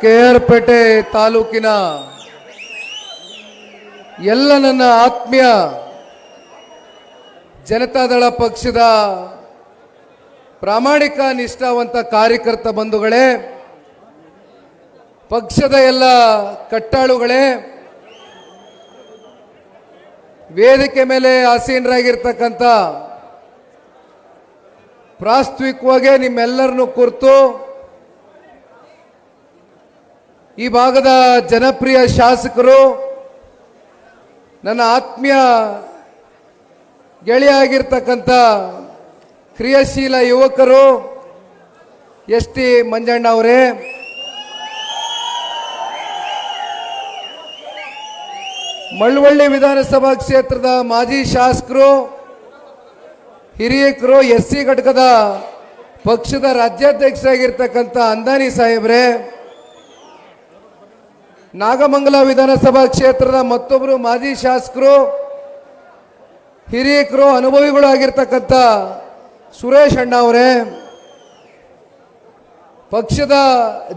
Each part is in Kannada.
ಕೆಆರ್ಪೇಟೆ ತಾಲೂಕಿನ ಎಲ್ಲ ನನ್ನ ಆತ್ಮೀಯ ಜನತಾದಳ ಪಕ್ಷದ ಪ್ರಾಮಾಣಿಕ ನಿಷ್ಠಾವಂತ ಕಾರ್ಯಕರ್ತ ಬಂಧುಗಳೇ, ಪಕ್ಷದ ಎಲ್ಲ ಕಟ್ಟಾಳುಗಳೇ, ವೇದಿಕೆ ಮೇಲೆ ಆಸೀನರಾಗಿರ್ತಕ್ಕಂಥ ಪ್ರಾಸ್ತಾವಿಕವಾಗಿ ನಿಮ್ಮೆಲ್ಲರನ್ನು ಕುರಿತು ಈ ಭಾಗದ ಜನಪ್ರಿಯ ಶಾಸಕರು, ನನ್ನ ಆತ್ಮೀಯ ಗೆಳೆಯಾಗಿರ್ತಕ್ಕಂಥ ಕ್ರಿಯಾಶೀಲ ಯುವಕರು ಎಸ್.ಟಿ. ಮಂಜಣ್ಣ ಅವರೇ, ಮಳವಳ್ಳಿ ವಿಧಾನಸಭಾ ಕ್ಷೇತ್ರದ ಮಾಜಿ ಶಾಸಕರು, ಹಿರಿಯಕರು, ಎಸ್.ಸಿ. ಘಟಕದ ಪಕ್ಷದ ರಾಜ್ಯಾಧ್ಯಕ್ಷರಾಗಿರ್ತಕ್ಕಂಥ ಅಂದಾನಿ ಸಾಹೇಬ್ರೆ, ನಾಗಮಂಗಲ ವಿಧಾನಸಭಾ ಕ್ಷೇತ್ರದ ಮತ್ತೊಬ್ಬರು ಮಾಜಿ ಶಾಸಕರು, ಹಿರಿಯಕರು, ಅನುಭವಿಗಳು ಆಗಿರ್ತಕ್ಕಂಥ ಸುರೇಶ್ ಅಣ್ಣ ಅವರೇ, ಪಕ್ಷದ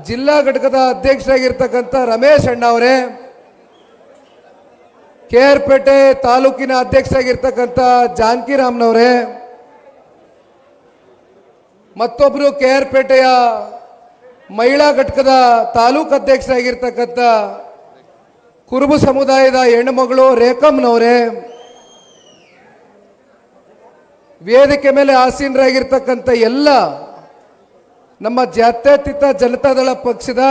ಜಿಲ್ಲಾ ಘಟಕದ ಅಧ್ಯಕ್ಷರಾಗಿರ್ತಕ್ಕಂಥ ರಮೇಶ್ ಅಣ್ಣ ಅವರೇ, ಕೆಆರ್ಪೇಟೆ ತಾಲೂಕಿನ ಅಧ್ಯಕ್ಷರಾಗಿರ್ತಕ್ಕಂಥ ಜಾನಕಿರಾಮ್ನವರೇ, ಮತ್ತೊಬ್ಬರು ಕೆಆರ್ಪೇಟೆಯ ಮಹಿಳಾ ಘಟಕದ ತಾಲೂಕು ಅಧ್ಯಕ್ಷರಾಗಿರ್ತಕ್ಕಂಥ ಕುರುಬು ಸಮುದಾಯದ ಹೆಣ್ಣುಮಗಳು ರೇಖಮ್ನವರೇ, ವೇದಿಕೆ ಮೇಲೆ ಆಸೀನರಾಗಿರ್ತಕ್ಕಂಥ ಎಲ್ಲ ನಮ್ಮ ಜಾತ್ಯತೀತ ಜನತಾದಳ ಪಕ್ಷದ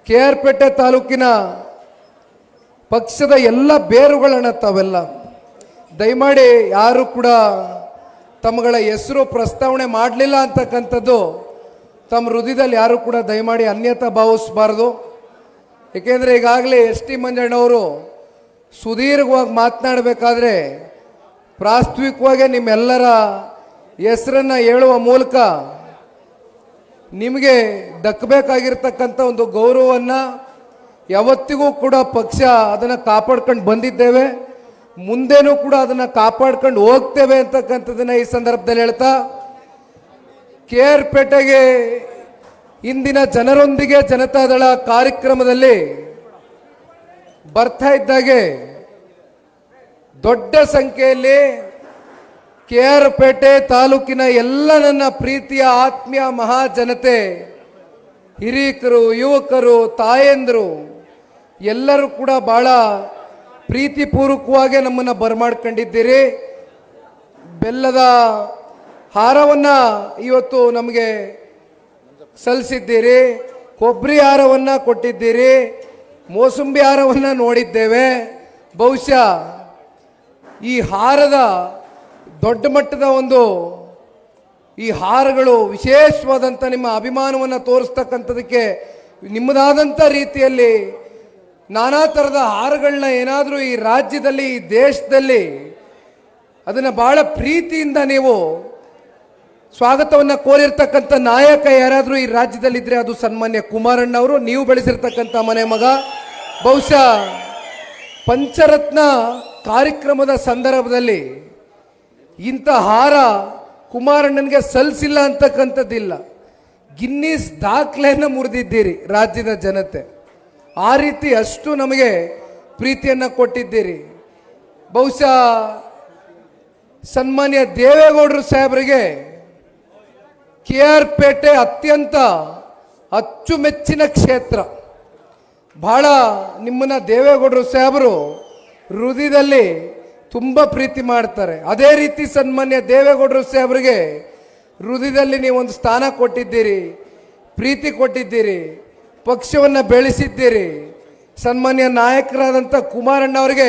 ಕೆಆರ್ಪೇಟೆ ತಾಲೂಕಿನ ಪಕ್ಷದ ಎಲ್ಲ ಬೇರುಗಳನ್ನ ತಾವೆಲ್ಲ ದಯಮಾಡಿ ಯಾರು ಕೂಡ ತಮ್ಮಗಳ ಹೆಸರು ಪ್ರಸ್ತಾವನೆ ಮಾಡಲಿಲ್ಲ ಅಂತಕ್ಕಂಥದ್ದು ತಮ್ಮ ಹೃದಯದಲ್ಲಿ ಯಾರು ಕೂಡ ದಯಮಾಡಿ ಅನ್ಯತಾ ಭಾವಿಸಬಾರ್ದು. ಏಕೆಂದರೆ ಈಗಾಗಲೇ ಎಸ್.ಟಿ. ಮಂಜಣ್ಣವರು ಸುದೀರ್ಘವಾಗಿ ಮಾತನಾಡಬೇಕಾದ್ರೆ ಪ್ರಾಸ್ತಾವಿಕವಾಗಿ ನಿಮ್ಮೆಲ್ಲರ ಹೆಸರನ್ನು ಹೇಳುವ ಮೂಲಕ ನಿಮಗೆ ದಕ್ಕಬೇಕಾಗಿರ್ತಕ್ಕಂಥ ಒಂದು ಗೌರವವನ್ನು ಯಾವತ್ತಿಗೂ ಕೂಡ ಪಕ್ಷ ಅದನ್ನು ಕಾಪಾಡ್ಕೊಂಡು ಬಂದಿದ್ದೇವೆ, ಮುಂದೇನೂ ಕೂಡ ಅದನ್ನು ಕಾಪಾಡ್ಕೊಂಡು ಹೋಗ್ತೇವೆ ಅಂತಕ್ಕಂಥದ್ದನ್ನು ಈ ಸಂದರ್ಭದಲ್ಲಿ ಹೇಳ್ತಾ, ಕೆಆರ್ಪೇಟೆಗೆ ಇಂದಿನ ಜನರೊಂದಿಗೆ ಜನತಾದಳ ಕಾರ್ಯಕ್ರಮದಲ್ಲಿ ಬರ್ತಾ ಇದ್ದಾಗೆ ದೊಡ್ಡ ಸಂಖ್ಯೆಯಲ್ಲಿ ಕೆಆರ್ಪೇಟೆ ತಾಲೂಕಿನ ಎಲ್ಲ ನನ್ನ ಪ್ರೀತಿಯ ಆತ್ಮೀಯ ಮಹಾಜನತೆ, ಹಿರಿಯಕರು, ಯುವಕರು, ತಾಯಂದರು ಎಲ್ಲರೂ ಕೂಡ ಬಹಳ ಪ್ರೀತಿಪೂರ್ವಕವಾಗಿ ನಮ್ಮನ್ನು ಬರಮಾಡ್ಕೊಂಡಿದ್ದೀರಿ. ಬೆಲ್ಲದ ಹಾರವನ್ನು ಇವತ್ತು ನಮಗೆ ಸಲ್ಲಿಸಿದ್ದೀರಿ, ಕೊಬ್ಬರಿ ಹಾರವನ್ನು ಕೊಟ್ಟಿದ್ದೀರಿ, ಮೋಸಂಬಿ ಹಾರವನ್ನು ನೋಡಿದ್ದೇವೆ. ಬಹುಶಃ ಈ ಹಾರದ ದೊಡ್ಡ ಮಟ್ಟದ ಈ ಹಾರಗಳು ವಿಶೇಷವಾದಂಥ ನಿಮ್ಮ ಅಭಿಮಾನವನ್ನು ತೋರಿಸ್ತಕ್ಕಂಥದಕ್ಕೆ ನಿಮ್ಮದಾದಂಥ ರೀತಿಯಲ್ಲಿ ನಾನಾ ಥರದ ಹಾರಗಳನ್ನ ಏನಾದರೂ ಈ ರಾಜ್ಯದಲ್ಲಿ, ಈ ದೇಶದಲ್ಲಿ ಅದನ್ನು ಬಹಳ ಪ್ರೀತಿಯಿಂದ ನೀವು ಸ್ವಾಗತವನ್ನು ಕೋರಿರ್ತಕ್ಕಂಥ ನಾಯಕ ಯಾರಾದರೂ ಈ ರಾಜ್ಯದಲ್ಲಿದ್ದರೆ ಅದು ಸನ್ಮಾನ್ಯ ಕುಮಾರಣ್ಣವರು, ನೀವು ಬೆಳೆಸಿರ್ತಕ್ಕಂಥ ಮನೆ ಮಗ. ಬಹುಶಃ ಪಂಚರತ್ನ ಕಾರ್ಯಕ್ರಮದ ಸಂದರ್ಭದಲ್ಲಿ ಇಂಥ ಹಾರ ಕುಮಾರಣ್ಣನಿಗೆ ಸಲ್ಲಿಸಿಲ್ಲ ಅಂತಕ್ಕಂಥದ್ದಿಲ್ಲ. ಗಿನ್ನಿಸ್ ದಾಖಲೆಯನ್ನು ಮುರಿದಿದ್ದೀರಿ ರಾಜ್ಯದ ಜನತೆ. ಆ ರೀತಿ ಅಷ್ಟು ನಮಗೆ ಪ್ರೀತಿಯನ್ನು ಕೊಟ್ಟಿದ್ದೀರಿ. ಬಹುಶಃ ಸನ್ಮಾನ್ಯ ದೇವೇಗೌಡರು ಸಾಹೇಬರಿಗೆ ಕೆಆರ್ಪೇಟೆ ಅತ್ಯಂತ ಅಚ್ಚುಮೆಚ್ಚಿನ ಕ್ಷೇತ್ರ. ಬಹಳ ನಿಮ್ಮನ್ನ ದೇವೇಗೌಡರು ಸಾಹೇಬರು ಹೃದಯದಲ್ಲಿ ತುಂಬ ಪ್ರೀತಿ ಮಾಡ್ತಾರೆ. ಅದೇ ರೀತಿ ಸನ್ಮಾನ್ಯ ದೇವೇಗೌಡರು ಸಾಹೇಬರಿಗೆ ಹೃದಯದಲ್ಲಿ ನೀವೊಂದು ಸ್ಥಾನ ಕೊಟ್ಟಿದ್ದೀರಿ, ಪ್ರೀತಿ ಕೊಟ್ಟಿದ್ದೀರಿ, ಪಕ್ಷವನ್ನು ಬೆಳೆಸಿದ್ದೀರಿ. ಸನ್ಮಾನ್ಯ ನಾಯಕರಾದಂಥ ಕುಮಾರಣ್ಣವರಿಗೆ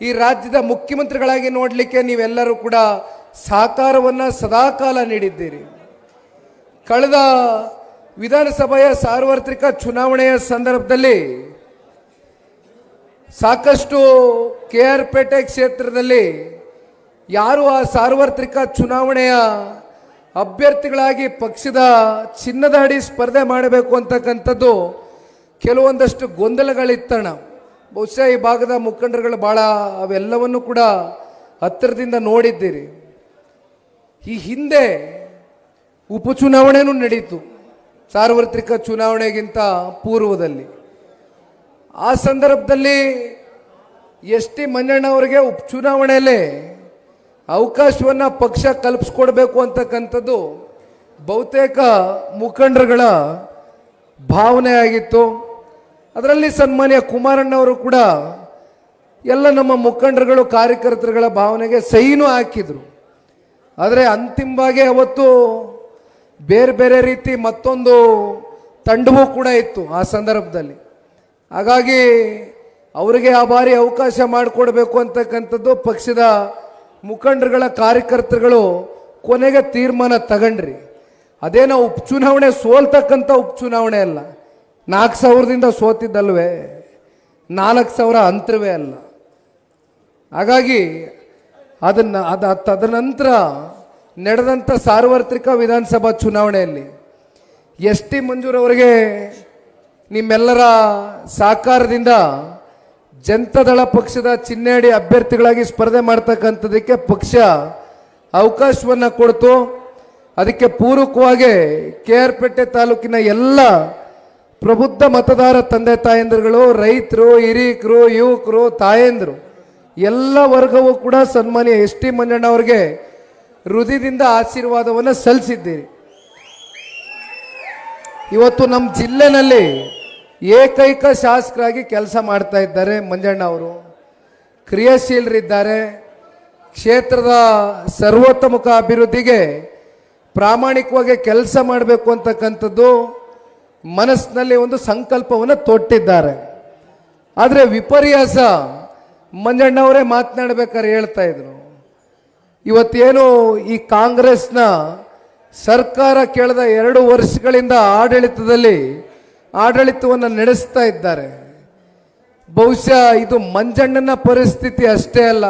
ಈ ರಾಜ್ಯದ ಮುಖ್ಯಮಂತ್ರಿಗಳಾಗಿ ನೋಡಲಿಕ್ಕೆ ನೀವೆಲ್ಲರೂ ಕೂಡ ಸಹಕಾರವನ್ನು ಸದಾಕಾಲ ನೀಡಿದ್ದೀರಿ. ಕಳೆದ ವಿಧಾನಸಭೆಯ ಸಾರ್ವತ್ರಿಕ ಚುನಾವಣೆಯ ಸಂದರ್ಭದಲ್ಲಿ ಸಾಕಷ್ಟು ಕೆಆರ್ಪೇಟೆ ಕ್ಷೇತ್ರದಲ್ಲಿ ಯಾರು ಆ ಸಾರ್ವತ್ರಿಕ ಚುನಾವಣೆಯ ಅಭ್ಯರ್ಥಿಗಳಾಗಿ ಪಕ್ಷದ ಚಿನ್ನದ ಅಡಿ ಸ್ಪರ್ಧೆ ಮಾಡಬೇಕು ಅಂತಕ್ಕಂಥದ್ದು ಕೆಲವೊಂದಷ್ಟು ಗೊಂದಲಗಳಿತ್ತಣ್ಣ. ಬಹುಶಃ ಈ ಭಾಗದ ಮುಖಂಡರುಗಳು ಭಾಳ ಅವೆಲ್ಲವನ್ನು ಕೂಡ ಹತ್ತಿರದಿಂದ ನೋಡಿದ್ದೀರಿ. ಈ ಹಿಂದೆ ಉಪಚುನಾವಣೆನೂ ನಡೀತು. ಸಾರ್ವತ್ರಿಕ ಚುನಾವಣೆಗಿಂತ ಪೂರ್ವದಲ್ಲಿ. ಆ ಸಂದರ್ಭದಲ್ಲಿ ಎಸ್ ಟಿ ಮಂಜಣ್ಣವರಿಗೆ ಉಪಚುನಾವಣೆಯಲ್ಲಿ ಅವಕಾಶವನ್ನು ಪಕ್ಷ ಕಲ್ಪಿಸ್ಕೊಡ್ಬೇಕು ಅಂತಕ್ಕಂಥದ್ದು ಬಹುತೇಕ ಮುಖಂಡರುಗಳ ಭಾವನೆ ಆಗಿತ್ತು. ಅದರಲ್ಲಿ ಸನ್ಮಾನ್ಯ ಕುಮಾರಣ್ಣವರು ಕೂಡ ಎಲ್ಲ ನಮ್ಮ ಮುಖಂಡರುಗಳು ಕಾರ್ಯಕರ್ತರುಗಳ ಭಾವನೆಗೆ ಸಹಿನೂ ಹಾಕಿದರು. ಆದರೆ ಅಂತಿಮವಾಗಿ ಅವತ್ತು ಬೇರೆ ಬೇರೆ ರೀತಿ ಮತ್ತೊಂದು ತಂಡವೂ ಕೂಡ ಇತ್ತು ಆ ಸಂದರ್ಭದಲ್ಲಿ. ಹಾಗಾಗಿ ಅವರಿಗೆ ಆ ಬಾರಿ ಅವಕಾಶ ಮಾಡಿಕೊಡ್ಬೇಕು ಅಂತಕ್ಕಂಥದ್ದು ಪಕ್ಷದ ಮುಖಂಡರುಗಳ ಕಾರ್ಯಕರ್ತರುಗಳು ಕೊನೆಗೆ ತೀರ್ಮಾನ ತಗೊಂಡ್ರಿ. ಅದೇನೋ ಉಪಚುನಾವಣೆ ಸೋಲ್ತಕ್ಕಂಥ ಉಪಚುನಾವಣೆ ಅಲ್ಲ, 4,000ದಿಂದ ಸೋತಿದ್ದಲ್ವೇ, 4,000 ಅಂತರವೇ ಅಲ್ಲ. ಹಾಗಾಗಿ ತದನಂತರ ನಡೆದಂಥ ಸಾರ್ವತ್ರಿಕ ವಿಧಾನಸಭಾ ಚುನಾವಣೆಯಲ್ಲಿ ಎಸ್ ಟಿ ಮಂಜೂರವರಿಗೆ ನಿಮ್ಮೆಲ್ಲರ ಸಹಕಾರದಿಂದ ಜನತಾದಳ ಪಕ್ಷದ ಚಿಹ್ನೆಯಡಿ ಅಭ್ಯರ್ಥಿಗಳಾಗಿ ಸ್ಪರ್ಧೆ ಮಾಡ್ತಕ್ಕಂಥದಕ್ಕೆ ಪಕ್ಷ ಅವಕಾಶವನ್ನು ಕೊಡ್ತು. ಅದಕ್ಕೆ ಪೂರಕವಾಗಿ KR ಪೇಟೆ ತಾಲೂಕಿನ ಎಲ್ಲ ಪ್ರಬುದ್ಧ ಮತದಾರ ತಂದೆ ತಾಯಂದಿರುಗಳು, ರೈತರು, ಹಿರೀಕರು, ಯುವಕರು, ತಾಯಂದಿರು ಎಲ್ಲ ವರ್ಗವೂ ಕೂಡ ಸನ್ಮಾನ್ಯ ಎಸ್ ಟಿ ಮಂಜಣ್ಣವರಿಗೆ ಹೃದಯದಿಂದ ಆಶೀರ್ವಾದವನ್ನು ಸಲ್ಲಿಸಿದ್ದೀರಿ. ಇವತ್ತು ನಮ್ಮ ಜಿಲ್ಲೆನಲ್ಲಿ ಏಕೈಕ ಶಾಸಕರಾಗಿ ಕೆಲಸ ಮಾಡ್ತಾ ಇದ್ದಾರೆ ಮಂಜಣ್ಣ ಅವರು. ಕ್ರಿಯಾಶೀಲರಿದ್ದಾರೆ. ಕ್ಷೇತ್ರದ ಸರ್ವತೋಮುಖ ಅಭಿವೃದ್ಧಿಗೆ ಪ್ರಾಮಾಣಿಕವಾಗಿ ಕೆಲಸ ಮಾಡಬೇಕು ಅಂತಕ್ಕಂಥದ್ದು ಮನಸ್ಸಿನಲ್ಲಿ ಒಂದು ಸಂಕಲ್ಪವನ್ನು ತೊಟ್ಟಿದ್ದಾರೆ. ಆದರೆ ವಿಪರ್ಯಾಸ ಮಂಜಣ್ಣವರೇ ಮಾತನಾಡಬೇಕಾದ್ರೆ ಹೇಳ್ತಾ ಇದ್ರು, ಇವತ್ತೇನು ಈ ಕಾಂಗ್ರೆಸ್ನ ಸರ್ಕಾರ ಕಳೆದ 2 ವರ್ಷಗಳಿಂದ ಆಡಳಿತವನ್ನು ನಡೆಸ್ತಾ ಇದ್ದಾರೆ. ಬಹುಶಃ ಇದು ಮಂಜಣ್ಣನ ಪರಿಸ್ಥಿತಿ ಅಷ್ಟೇ ಅಲ್ಲ.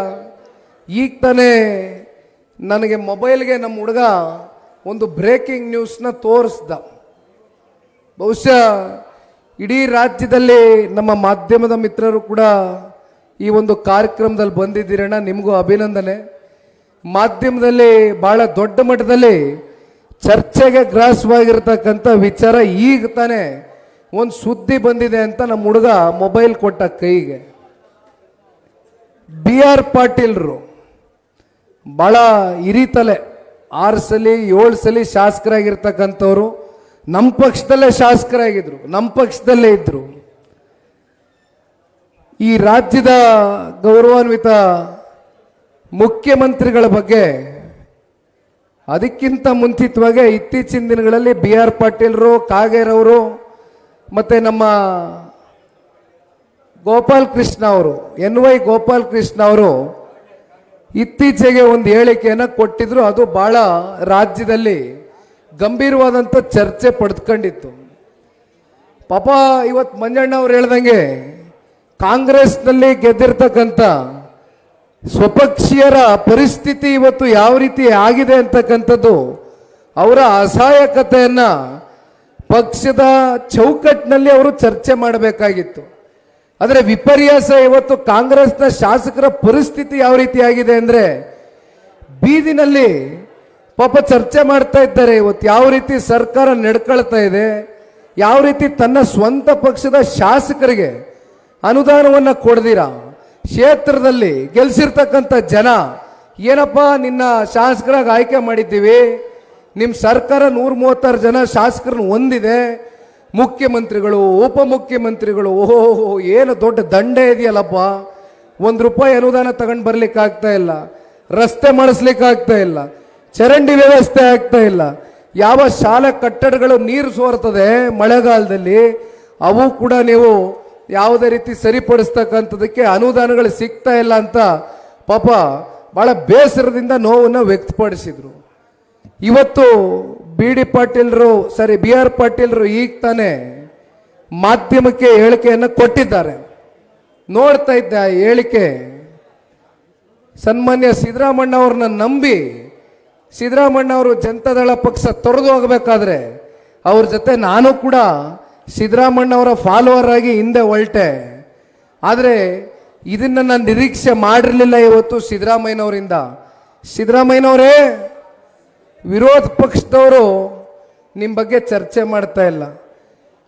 ಈಗ ತಾನೇ ನನಗೆ ಮೊಬೈಲ್ಗೆ ನಮ್ಮ ಹುಡುಗ ಒಂದು ಬ್ರೇಕಿಂಗ್ ನ್ಯೂಸ್ನ ತೋರಿಸ್ದ. ಬಹುಶಃ ಇಡೀ ರಾಜ್ಯದಲ್ಲಿ ನಮ್ಮ ಮಾಧ್ಯಮದ ಮಿತ್ರರು ಕೂಡ ಈ ಒಂದು ಕಾರ್ಯಕ್ರಮದಲ್ಲಿ ಬಂದಿದ್ದೀರಣ್ಣ, ನಿಮಗೂ ಅಭಿನಂದನೆ. ಮಾಧ್ಯಮದಲ್ಲಿ ಬಹಳ ದೊಡ್ಡ ಮಟ್ಟದಲ್ಲಿ ಚರ್ಚೆಗೆ ಗ್ರಾಸವಾಗಿರ್ತಕ್ಕಂಥ ವಿಚಾರ ಈಗ ತಾನೇ ಒಂದು ಸುದ್ದಿ ಬಂದಿದೆ ಅಂತ ನಮ್ಮ ಹುಡುಗ ಮೊಬೈಲ್ ಕೊಟ್ಟ ಕೈಗೆ. BR ಪಾಟೀಲ್ರು ಬಹಳ ಹಿರಿತಲೆ, 6 ಸಲ 7 ಸಲ ಶಾಸಕರಾಗಿರ್ತಕ್ಕಂಥವ್ರು, ನಮ್ಮ ಪಕ್ಷದಲ್ಲೇ ಶಾಸಕರಾಗಿದ್ರು, ನಮ್ಮ ಪಕ್ಷದಲ್ಲೇ ಇದ್ರು. ಈ ರಾಜ್ಯದ ಗೌರವಾನ್ವಿತ ಮುಖ್ಯಮಂತ್ರಿಗಳ ಬಗ್ಗೆ ಅದಕ್ಕಿಂತ ಮುಂಚಿತವಾಗಿ ಇತ್ತೀಚಿನ ದಿನಗಳಲ್ಲಿ BR ಪಾಟೀಲ್ರು, ಕಾಗೇರವರು ಮತ್ತು ನಮ್ಮ ಗೋಪಾಲ್ ಕೃಷ್ಣ ಅವರು, NY ಗೋಪಾಲ್ ಕೃಷ್ಣ ಅವರು ಇತ್ತೀಚೆಗೆ ಒಂದು ಹೇಳಿಕೆಯನ್ನು ಕೊಟ್ಟಿದ್ರು. ಅದು ಬಹಳ ರಾಜ್ಯದಲ್ಲಿ ಗಂಭೀರವಾದಂಥ ಚರ್ಚೆ ಪಡೆದುಕೊಂಡಿತ್ತು. ಪಾಪ ಇವತ್ತು ಮಂಜಣ್ಣ ಅವ್ರು ಹೇಳ್ದಂಗೆ ಕಾಂಗ್ರೆಸ್ನಲ್ಲಿ ಗೆದ್ದಿರ್ತಕ್ಕಂಥ ಸ್ವಪಕ್ಷೀಯರ ಪರಿಸ್ಥಿತಿ ಇವತ್ತು ಯಾವ ರೀತಿ ಆಗಿದೆ ಅಂತಕ್ಕಂಥದ್ದು, ಅವರ ಅಸಹಾಯಕತೆಯನ್ನ ಪಕ್ಷದ ಚೌಕಟ್ಟಿನಲ್ಲಿ ಅವರು ಚರ್ಚೆ ಮಾಡಬೇಕಾಗಿತ್ತು. ಆದರೆ ವಿಪರ್ಯಾಸ ಇವತ್ತು ಕಾಂಗ್ರೆಸ್ನ ಶಾಸಕರ ಪರಿಸ್ಥಿತಿ ಯಾವ ರೀತಿ ಆಗಿದೆ ಅಂದರೆ ಬೀದಿನಲ್ಲಿ ಪಾಪ ಚರ್ಚೆ ಮಾಡ್ತಾ ಇದ್ದಾರೆ. ಇವತ್ತು ಯಾವ ರೀತಿ ಸರ್ಕಾರ ನಡ್ಕೊಳ್ತಾ ಇದೆ, ಯಾವ ರೀತಿ ತನ್ನ ಸ್ವಂತ ಪಕ್ಷದ ಶಾಸಕರಿಗೆ ಅನುದಾನವನ್ನು ಕೊಡ್ದಿರಾ ಕ್ಷೇತ್ರದಲ್ಲಿ ಗೆಲ್ಸಿರ್ತಕ್ಕಂಥ ಜನ ಏನಪ್ಪ ನಿನ್ನ ಶಾಸಕರಾಗಿ ಆಯ್ಕೆ ಮಾಡಿದ್ದೀವಿ, ನಿಮ್ಮ ಸರ್ಕಾರ 136 ಜನ ಶಾಸಕರನ್ನು ಹೊಂದಿದೆ, ಮುಖ್ಯಮಂತ್ರಿಗಳು, ಉಪಮುಖ್ಯಮಂತ್ರಿಗಳು, ಓಹೋ ಏನು ದೊಡ್ಡ ದಂಡೆ ಇದೆಯಲ್ಲಪ್ಪ, ₹1 ಅನುದಾನ ತಗೊಂಡು ಬರ್ಲಿಕ್ಕೆ ಆಗ್ತಾ ಇಲ್ಲ, ರಸ್ತೆ ಮಾಡಿಸ್ಲಿಕ್ಕೆ ಆಗ್ತಾ ಇಲ್ಲ, ಚರಂಡಿ ವ್ಯವಸ್ಥೆ ಆಗ್ತಾ ಇಲ್ಲ, ಯಾವ ಶಾಲಾ ಕಟ್ಟಡಗಳು ನೀರು ಸೋರ್ತದೆ ಮಳೆಗಾಲದಲ್ಲಿ ಅವು ಕೂಡ ನೀವು ಯಾವುದೇ ರೀತಿ ಸರಿಪಡಿಸ್ತಕ್ಕಂಥದಕ್ಕೆ ಅನುದಾನಗಳು ಸಿಗ್ತಾ ಇಲ್ಲ ಅಂತ ಪಾಪ ಬಹಳ ಬೇಸರದಿಂದ ನೋವನ್ನು ವ್ಯಕ್ತಪಡಿಸಿದ್ರು. ಇವತ್ತು BR ಪಾಟೀಲ್ರು ಈಗ ತಾನೇ ಮಾಧ್ಯಮಕ್ಕೆ ಹೇಳಿಕೆಯನ್ನು ಕೊಟ್ಟಿದ್ದಾರೆ. ನೋಡ್ತಾ ಇದ್ದ ಹೇಳಿಕೆ, ಸನ್ಮಾನ್ಯ ಸಿದ್ದರಾಮಣ್ಣ ಅವ್ರನ್ನ ನಂಬಿ ಸಿದ್ದರಾಮಣ್ಣ ಅವರು ಜನತಾದಳ ಪಕ್ಷ ತೊರೆದು ಹೋಗಬೇಕಾದ್ರೆ ಅವ್ರ ಜೊತೆ ನಾನು ಕೂಡ ಸಿದ್ದರಾಮಣ್ಣ ಅವರ ಫಾಲೋವರ್ ಆಗಿ ಹಿಂದೆ ಹೊರಟೆ. ಆದರೆ ಇದನ್ನು ನಾನು ನಿರೀಕ್ಷೆ ಮಾಡಿರಲಿಲ್ಲ ಇವತ್ತು ಸಿದ್ದರಾಮಯ್ಯನವರಿಂದ. ಸಿದ್ದರಾಮಯ್ಯನವರೇ, ವಿರೋಧ ಪಕ್ಷದವರು ನಿಮ್ಮ ಬಗ್ಗೆ ಚರ್ಚೆ ಮಾಡ್ತಾ ಇಲ್ಲ.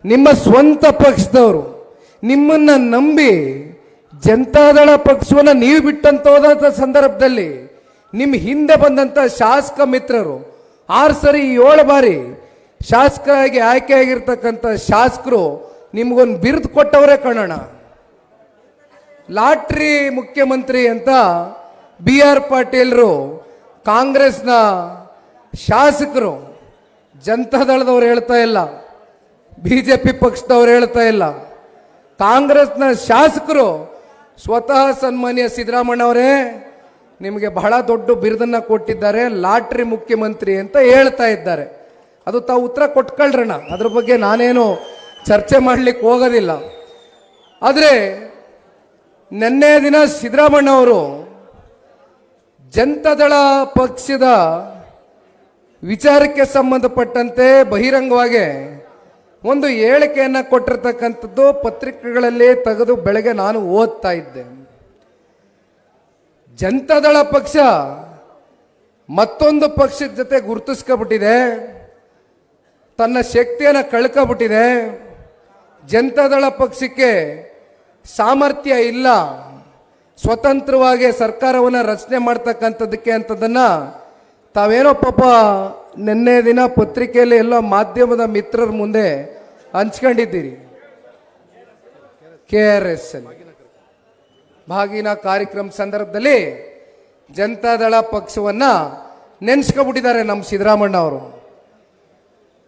ನಿಮ್ಮ ಸ್ವಂತ ಪಕ್ಷದವರು ನಿಮ್ಮನ್ನ ನಂಬಿ ಜನತಾದಳ ಪಕ್ಷವನ್ನು ನೀವು ಬಿಟ್ಟಂತ ಹೋದಂಥ ಸಂದರ್ಭದಲ್ಲಿ ನಿಮ್ಮ ಹಿಂದೆ ಬಂದಂಥ ಶಾಸಕ ಮಿತ್ರರು 6 ಸರಿ 7 ಬಾರಿ ಶಾಸಕರಾಗಿ ಆಯ್ಕೆಯಾಗಿರ್ತಕ್ಕಂಥ ಶಾಸಕರು ನಿಮಗೊಂದು ಬಿರುದು ಕೊಟ್ಟವರೇ ಕಾಣೋಣ. ಲಾಟ್ರಿ ಮುಖ್ಯಮಂತ್ರಿ ಅಂತ BR ಪಾಟೀಲ್ರು ಕಾಂಗ್ರೆಸ್ನ ಶಾಸಕರು, ಜನತಾದಳದವ್ರು ಹೇಳ್ತಾ ಇಲ್ಲ, BJP ಪಕ್ಷದವ್ರು ಹೇಳ್ತಾ ಇಲ್ಲ, ಕಾಂಗ್ರೆಸ್ನ ಶಾಸಕರು ಸ್ವತಃ ಸನ್ಮಾನ್ಯ ಸಿದ್ದರಾಮಣ್ಣವರೇ ನಿಮಗೆ ಬಹಳ ದೊಡ್ಡ ಬಿರುದನ್ನ ಕೊಟ್ಟಿದ್ದಾರೆ, ಲಾಟ್ರಿ ಮುಖ್ಯಮಂತ್ರಿ ಅಂತ ಹೇಳ್ತಾ ಇದ್ದಾರೆ. ಅದು ತಾವು ಉತ್ತರ ಕೊಟ್ಕೊಳ್ರಣ, ಅದ್ರ ಬಗ್ಗೆ ನಾನೇನು ಚರ್ಚೆ ಮಾಡಲಿಕ್ಕೆ ಹೋಗೋದಿಲ್ಲ. ಆದರೆ ನಿನ್ನೆ ದಿನ ಸಿದ್ದರಾಮಣ್ಣವರು ಜನತಾದಳ ಪಕ್ಷದ ವಿಚಾರಕ್ಕೆ ಸಂಬಂಧಪಟ್ಟಂತೆ ಬಹಿರಂಗವಾಗಿ ಒಂದು ಹೇಳಿಕೆಯನ್ನು ಕೊಟ್ಟಿರ್ತಕ್ಕಂಥದ್ದು ಪತ್ರಿಕೆಗಳಲ್ಲಿ ತೆಗೆದು ಬೆಳಗ್ಗೆ ನಾನು ಓದ್ತಾ ಇದ್ದೆ. ಜನತಾದಳ ಪಕ್ಷ ಮತ್ತೊಂದು ಪಕ್ಷದ ಜೊತೆ ಗುರುತಿಸ್ಕೊಬಿಟ್ಟಿದೆ, ತನ್ನ ಶಕ್ತಿಯನ್ನು ಕಳ್ಕೊಬಿಟ್ಟಿದೆ, ಜನತಾದಳ ಪಕ್ಷಕ್ಕೆ ಸಾಮರ್ಥ್ಯ ಇಲ್ಲ, ಸ್ವತಂತ್ರವಾಗಿ ಸರ್ಕಾರವನ್ನು ರಚನೆ ಮಾಡ್ತಕ್ಕಂಥದ್ದಕ್ಕೆ ಅಂತದನ್ನ ತಾವೇನೋ ಪಾಪ ನಿನ್ನೆ ದಿನ ಪತ್ರಿಕೆಯಲ್ಲಿ ಎಲ್ಲ ಮಾಧ್ಯಮದ ಮಿತ್ರರ ಮುಂದೆ ಹಂಚ್ಕೊಂಡಿದ್ದೀರಿ. KRS ಭಾಗಿನ ಕಾರ್ಯಕ್ರಮ ಸಂದರ್ಭದಲ್ಲಿ ಜನತಾದಳ ಪಕ್ಷವನ್ನ ನೆನೆಸ್ಕೊಬಿಟ್ಟಿದ್ದಾರೆ ನಮ್ಮ ಸಿದ್ದರಾಮಣ್ಣ ಅವರು.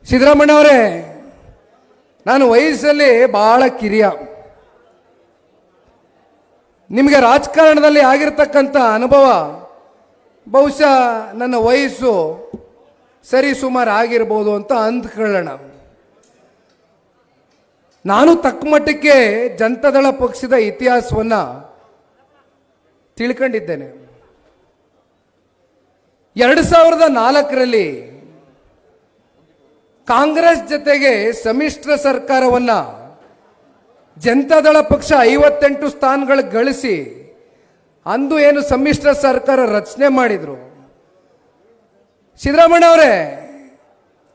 ಸಿದ್ದರಾಮಣ್ಣ ಅವರೇ, ನಾನು ವಯಸ್ಸಲ್ಲಿ ಬಹಳ ಕಿರಿಯ, ನಿಮಗೆ ರಾಜಕಾರಣದಲ್ಲಿ ಆಗಿರ್ತಕ್ಕಂಥ ಅನುಭವ ಬಹುಶಃ ನನ್ನ ವಯಸ್ಸು ಸರಿ ಸುಮಾರು ಆಗಿರ್ಬೋದು ಅಂತ ಅಂದ್ಕೊಳ್ಳೋಣ. ನಾನು ತಕ್ಕ ಮಟ್ಟಕ್ಕೆ ಜನತಾದಳ ಪಕ್ಷದ ಇತಿಹಾಸವನ್ನ ತಿಳ್ಕೊಂಡಿದ್ದೇನೆ. 2004ರಲ್ಲಿ ಕಾಂಗ್ರೆಸ್ ಜೊತೆಗೆ ಸಮ್ಮಿಶ್ರ ಸರ್ಕಾರವನ್ನ ಜನತಾದಳ ಪಕ್ಷ 58 ಸ್ಥಾನಗಳು ಗಳಿಸಿ ಅಂದು ಏನು ಸಮ್ಮಿಶ್ರ ಸರ್ಕಾರ ರಚನೆ ಮಾಡಿದ್ರು. ಸಿದ್ದರಾಮಣ್ಣ ಅವರೇ,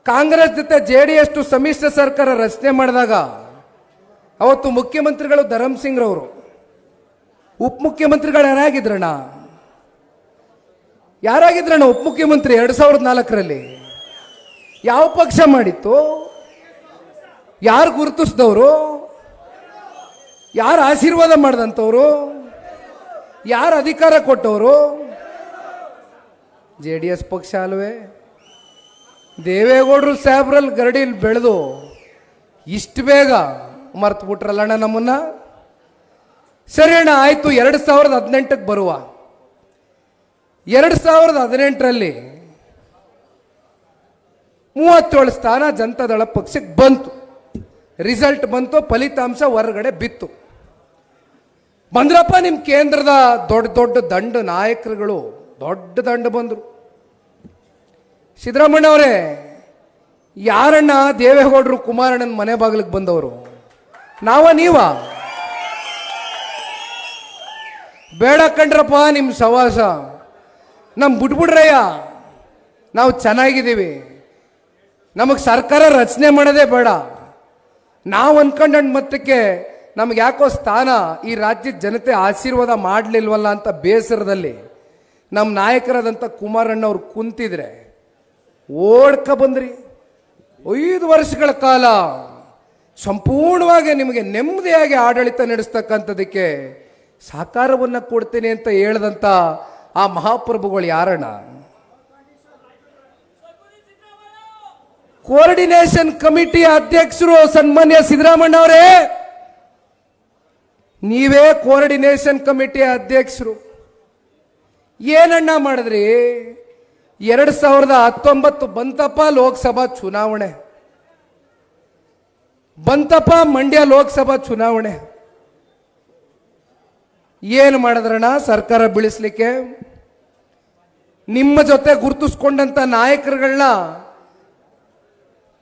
ಕಾಂಗ್ರೆಸ್ ಜೊತೆ JDS ಸಮ್ಮಿಶ್ರ ಸರ್ಕಾರ ರಚನೆ ಮಾಡಿದಾಗ ಅವತ್ತು ಮುಖ್ಯಮಂತ್ರಿಗಳು ಧರ್ಮಸಿಂಗ್ ರವರು, ಉಪಮುಖ್ಯಮಂತ್ರಿಗಳು ಯಾರಾಗಿದ್ರಣ್ಣ ಉಪಮುಖ್ಯಮಂತ್ರಿ 2004ರಲ್ಲಿ? ಯಾವ ಪಕ್ಷ ಮಾಡಿತ್ತು? ಯಾರು ಗುರುತಿಸಿದವರು? ಯಾರು ಆಶೀರ್ವಾದ ಮಾಡಿದಂಥವ್ರು? ಯಾರು ಅಧಿಕಾರ ಕೊಟ್ಟವರು? JDS ಪಕ್ಷ ಅಲ್ವೇ? ದೇವೇಗೌಡರು ಸಾಹೇಬ್ರಲ್ಲಿ ಗರಡಿಲಿ ಬೆಳೆದು ಇಷ್ಟು ಬೇಗ ಮರ್ತು ಬಿಟ್ರಲ್ಲಣ್ಣ ನಮ್ಮನ್ನ. ಸರಿ ಅಣ್ಣ, ಆಯ್ತು. 2018ಕ್ಕೆ ಬರುವ 2018ರಲ್ಲಿ 37 ಸ್ಥಾನ ಜನತಾದಳ ಪಕ್ಷಕ್ಕೆ ಬಂತು. ರಿಸಲ್ಟ್ ಬಂತು, ಫಲಿತಾಂಶ ಹೊರಗಡೆ ಬಿತ್ತು. ಬಂದ್ರಪ್ಪ ನಿಮ್ಮ ಕೇಂದ್ರದ ದೊಡ್ಡ ದೊಡ್ಡ ದಂಡ ನಾಯಕರುಗಳು, ದೊಡ್ಡ ದಂಡ ಬಂದರು. ಸಿದ್ದರಾಮಣ್ಣ ಅವರೇ, ಯಾರಣ್ಣ ದೇವೇಗೌಡರು ಕುಮಾರಣ್ಣನ ಮನೆ ಬಾಗಿಲಿಗೆ ಬಂದವರು? ನೀವ? ಬೇಡ ಕಣ್ರಪ್ಪ ನಿಮ್ಮ ಸವಾಸ, ಬಿಟ್ಬಿಡ್ರಯ್ಯ, ನಾವು ಚೆನ್ನಾಗಿದ್ದೀವಿ, ನಮಗೆ ಸರ್ಕಾರ ರಚನೆ ಮಾಡೋದೇ ಬೇಡ, ನಾವು ಅನ್ಕೊಂಡ ಮಟ್ಟಕ್ಕೆ ನಮ್ಗೆ ಯಾಕೋ ಸ್ಥಾನ ಈ ರಾಜ್ಯದ ಜನತೆ ಆಶೀರ್ವಾದ ಮಾಡಲಿಲ್ವಲ್ಲ ಅಂತ ಬೇಸರದಲ್ಲಿ ನಮ್ಮ ನಾಯಕರಾದಂಥ ಕುಮಾರಣ್ಣವ್ರು ಕುಂತಿದ್ರೆ ಓಡ್ಕ ಬಂದ್ರಿ. 5 ವರ್ಷಗಳ ಕಾಲ ಸಂಪೂರ್ಣವಾಗಿ ನಿಮಗೆ ನೆಮ್ಮದಿಯಾಗಿ ಆಡಳಿತ ನಡೆಸ್ತಕ್ಕಂಥದಕ್ಕೆ ಸಹಕಾರವನ್ನು ಕೊಡ್ತೀನಿ ಅಂತ ಹೇಳಿದಂಥ ಆ ಮಹಾಪ್ರಭುಗಳು ಯಾರಣ್ಣ? ಕೋಆರ್ಡಿನೇಷನ್ ಕಮಿಟಿ ಅಧ್ಯಕ್ಷರು ಸನ್ಮಾನ್ಯ ಸಿದ್ದರಾಮಣ್ಣ ಅವರೇ, ನೀವೇ ಕೋಆರ್ಡಿನೇಷನ್ ಕಮಿಟಿ ಅಧ್ಯಕ್ಷರು. ಏನಣ್ಣ ಮಾಡಿದ್ರಿ? 2019 ಬಂತಪ್ಪ ಲೋಕಸಭಾ ಚುನಾವಣೆ, ಬಂತಪ್ಪ ಮಂಡ್ಯ ಲೋಕಸಭಾ ಚುನಾವಣೆ. ಏನು ಮಾಡಿದ್ರಣ್ಣ ಸರ್ಕಾರ ಬೀಳಿಸ್ಲಿಕ್ಕೆ? ನಿಮ್ಮ ಜೊತೆ ಗುರುತಿಸ್ಕೊಂಡಂತ ನಾಯಕರುಗಳನ್ನ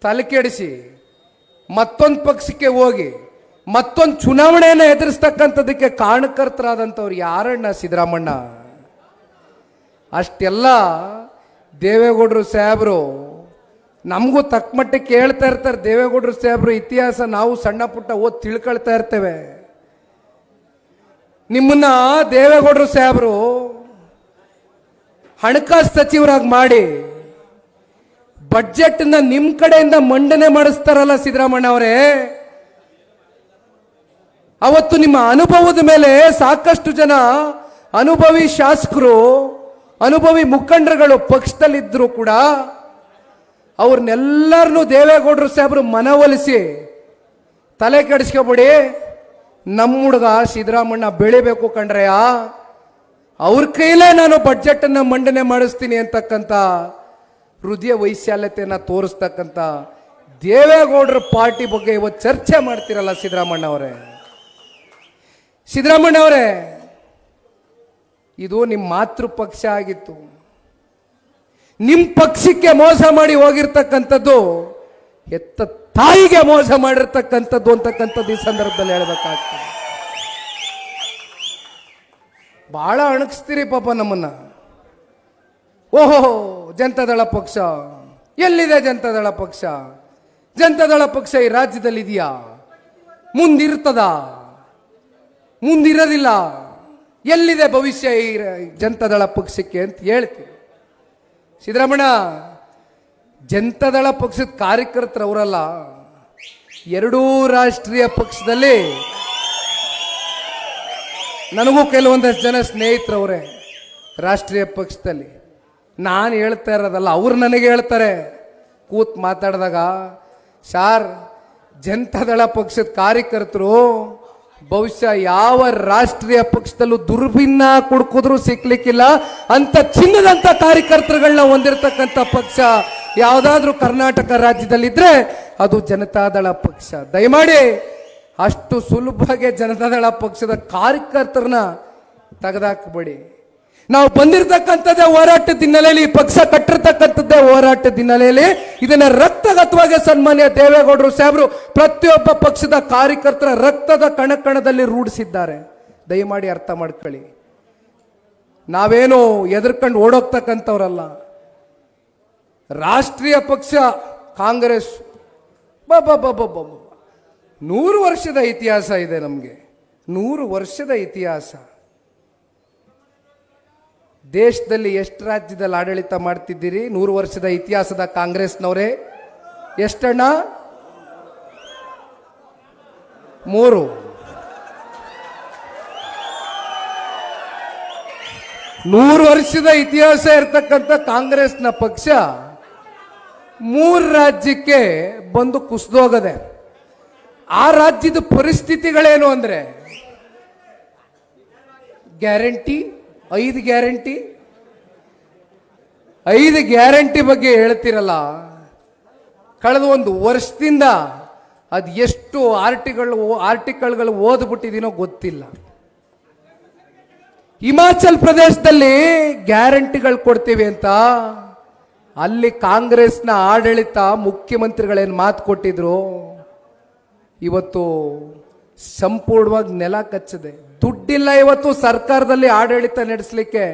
ತಲೆಕೆಡಿಸಿ ಮತ್ತೊಂದು ಪಕ್ಷಕ್ಕೆ ಹೋಗಿ ಮತ್ತೊಂದು ಚುನಾವಣೆಯನ್ನು ಎದುರಿಸ್ತಕ್ಕಂಥದಕ್ಕೆ ಕಾರಣಕರ್ತರಾದಂಥವ್ರು ಯಾರಣ್ಣ? ಸಿದ್ದರಾಮಣ್ಣ. ಅಷ್ಟೆಲ್ಲ ದೇವೇಗೌಡರು ಸಾಹೇಬರು ನಮಗೂ ತಕ್ಕ ಮಟ್ಟಕ್ಕೆ ಹೇಳ್ತಾ ಇರ್ತಾರೆ ದೇವೇಗೌಡರು ಸಾಹೇಬ್ರು ಇತಿಹಾಸ, ನಾವು ಸಣ್ಣ ಪುಟ್ಟ ಓದ್ ತಿಳ್ಕೊಳ್ತಾ ಇರ್ತೇವೆ. ನಿಮ್ಮನ್ನ ದೇವೇಗೌಡರು ಸಾಹೇಬ್ರು ಹಣಕಾಸು ಸಚಿವರಾಗಿ ಮಾಡಿ ಬಜೆಟ್ ನಿಮ್ ಕಡೆಯಿಂದ ಮಂಡನೆ ಮಾಡಿಸ್ತಾರಲ್ಲ ಸಿದ್ದರಾಮಣ್ಣ ಅವರೇ, ಅವತ್ತು ನಿಮ್ಮ ಅನುಭವದ ಮೇಲೆ ಸಾಕಷ್ಟು ಜನ ಅನುಭವಿ ಶಾಸಕರು, ಅನುಭವಿ ಮುಖಂಡರುಗಳು ಪಕ್ಷದಲ್ಲಿದ್ದರೂ ಕೂಡ ಅವ್ರನ್ನೆಲ್ಲರನ್ನೂ ದೇವೇಗೌಡರು ಸಾಹೇಬರು ಮನವೊಲಿಸಿ ತಲೆ ಕೆಡಿಸ್ಕೊಬೇಡಿ, ನಮ್ಮ ಹುಡುಗ ಸಿದ್ದರಾಮಣ್ಣ ಬೆಳಿಬೇಕು ಕಂಡ್ರೆಯ, ಅವ್ರ ಕೈಲೇ ನಾನು ಬಜೆಟ್ ಅನ್ನ ಮಂಡನೆ ಮಾಡಿಸ್ತೀನಿ ಅಂತಕ್ಕಂಥ ಹೃದಯ ವೈಶಾಲ್ಯತೆಯನ್ನು ತೋರಿಸ್ತಕ್ಕಂಥ ದೇವೇಗೌಡರ ಪಾರ್ಟಿ ಬಗ್ಗೆ ಇವತ್ತು ಚರ್ಚೆ ಮಾಡ್ತಿರಲ್ಲ ಸಿದ್ದರಾಮಣ್ಣ ಅವರೇ. ಸಿದ್ದರಾಮಣ್ಣ ಅವರೇ, ಇದು ನಿಮ್ಮ ಮಾತೃ ಪಕ್ಷ ಆಗಿತ್ತು. ನಿಮ್ಮ ಪಕ್ಷಕ್ಕೆ ಮೋಸ ಮಾಡಿ ಹೋಗಿರ್ತಕ್ಕಂಥದ್ದು ಎತ್ತ ತಾಯಿಗೆ ಮೋಸ ಮಾಡಿರ್ತಕ್ಕಂಥದ್ದು ಅಂತಕ್ಕಂಥದ್ದು ಈ ಸಂದರ್ಭದಲ್ಲಿ ಹೇಳಬೇಕಾಗ್ತದೆ. ಬಹಳ ಅಣಗಿಸ್ತೀರಿ ಪಾಪ ನಮ್ಮನ್ನ. ಓಹೋ, ಜನತಾದಳ ಪಕ್ಷ ಎಲ್ಲಿದೆ? ಜನತಾದಳ ಪಕ್ಷ, ಜನತಾದಳ ಪಕ್ಷ ಈ ರಾಜ್ಯದಲ್ಲಿ ಇದೆಯಾ? ಮುಂದಿರ್ತದ? ಮುಂದಿರೋದಿಲ್ಲ. ಎಲ್ಲಿದೆ ಭವಿಷ್ಯ ಈ ಜನತಾದಳ ಪಕ್ಷಕ್ಕೆ ಅಂತ ಹೇಳ್ತೀವಿ. ಸಿದ್ದರಾಮಣ್ಣ, ಜನತಾದಳ ಪಕ್ಷದ ಕಾರ್ಯಕರ್ತರು ಅವರಲ್ಲ, ಎರಡೂ ರಾಷ್ಟ್ರೀಯ ಪಕ್ಷದಲ್ಲಿ ನನಗೂ ಕೆಲವೊಂದಷ್ಟು ಜನ ಸ್ನೇಹಿತರವರೇ ರಾಷ್ಟ್ರೀಯ ಪಕ್ಷದಲ್ಲಿ. ನಾನು ಹೇಳ್ತಾ ಇರೋದಲ್ಲ, ಅವ್ರು ನನಗೆ ಹೇಳ್ತಾರೆ ಕೂತ್ ಮಾತಾಡಿದಾಗ, ಸಾರ್ ಜನತಾದಳ ಪಕ್ಷದ ಕಾರ್ಯಕರ್ತರು ಬಹುಶಃ ಯಾವ ರಾಷ್ಟ್ರೀಯ ಪಕ್ಷದಲ್ಲೂ ದುರ್ಭಿನ್ನ ಕುಡ್ಕಿದ್ರು ಸಿಕ್ಲಿಕ್ಕಿಲ್ಲ ಅಂತ ಚಿನ್ನದಂತ ಕಾರ್ಯಕರ್ತರುಗಳನ್ನ ಹೊಂದಿರತಕ್ಕಂಥ ಪಕ್ಷ ಯಾವುದಾದ್ರೂ ಕರ್ನಾಟಕ ರಾಜ್ಯದಲ್ಲಿದ್ರೆ ಅದು ಜನತಾದಳ ಪಕ್ಷ. ದಯಮಾಡಿ ಅಷ್ಟು ಸುಲಭವಾಗಿ ಜನತಾದಳ ಪಕ್ಷದ ಕಾರ್ಯಕರ್ತರನ್ನ ತೆಗೆದಾಕಬೇಡಿ. ನಾವು ಬಂದಿರತಕ್ಕಂಥದ್ದೇ ಹೋರಾಟದ ಹಿನ್ನೆಲೆಯಲ್ಲಿ, ಪಕ್ಷ ಕಟ್ಟಿರ್ತಕ್ಕಂಥದ್ದೇ ಹೋರಾಟದ ಹಿನ್ನೆಲೆಯಲ್ಲಿ ಇದನ್ನ ರಕ್ತಗತವಾಗಿ ಸನ್ಮಾನ್ಯ ದೇವೇಗೌಡರು ಸಾಹೇಬರು ಪ್ರತಿಯೊಬ್ಬ ಪಕ್ಷದ ಕಾರ್ಯಕರ್ತರ ರಕ್ತದ ಕಣಕಣದಲ್ಲಿ ರೂಢಿಸಿದ್ದಾರೆ. ದಯಮಾಡಿ ಅರ್ಥ ಮಾಡ್ಕೊಳ್ಳಿ. ನಾವೇನು ಎದುರ್ಕೊಂಡು ಓಡೋಗ್ತಕ್ಕಂಥವ್ರಲ್ಲ. ರಾಷ್ಟ್ರೀಯ ಪಕ್ಷ ಕಾಂಗ್ರೆಸ್ 100 ವರ್ಷದ ಇತಿಹಾಸ ಇದೆ ನಮಗೆ. 100 ವರ್ಷದ ಇತಿಹಾಸ. ದೇಶದಲ್ಲಿ ಎಷ್ಟು ರಾಜ್ಯದಲ್ಲಿ ಆಡಳಿತ ಮಾಡ್ತಿದ್ದೀರಿ? 100 ವರ್ಷದ ಇತಿಹಾಸದ ಕಾಂಗ್ರೆಸ್ನವರೇ ಎಷ್ಟಣ್ಣ? 3. 100 ವರ್ಷದ ಇತಿಹಾಸ ಇರತಕ್ಕಂಥ ಕಾಂಗ್ರೆಸ್ನ ಪಕ್ಷ 3 ರಾಜ್ಯಕ್ಕೆ ಬಂದು ಕುಸಿದೋಗದೆ. ಆ ರಾಜ್ಯದ ಪರಿಸ್ಥಿತಿಗಳೇನು ಅಂದ್ರೆ, ಗ್ಯಾರಂಟಿ, 5 ಗ್ಯಾರಂಟಿ, 5 ಗ್ಯಾರಂಟಿ ಬಗ್ಗೆ ಹೇಳ್ತಿರಲ್ಲ, ಕಳೆದ 1 ವರ್ಷದಿಂದ ಅದು ಎಷ್ಟು ಆರ್ಟಿಕಲ್ಗಳು ಓದ್ಬಿಟ್ಟಿದ್ದೀನೋ ಗೊತ್ತಿಲ್ಲ. ಹಿಮಾಚಲ್ ಪ್ರದೇಶದಲ್ಲಿ ಗ್ಯಾರಂಟಿಗಳು ಕೊಡ್ತೀವಿ ಅಂತ ಅಲ್ಲಿ ಕಾಂಗ್ರೆಸ್ನ ಆಡಳಿತ ಮುಖ್ಯಮಂತ್ರಿಗಳೇನು ಮಾತು ಕೊಟ್ಟಿದ್ರು, ಇವತ್ತು ಸಂಪೂರ್ಣವಾಗಿ ನೆಲ ಕಚ್ಚದೆ. ದುಡ್ಡಿಲ್ಲ ಇವತ್ತು ಸರ್ಕಾರದಲ್ಲಿ ಆಡಳಿತ ನಡೆಸಲಿಕ್ಕೆ.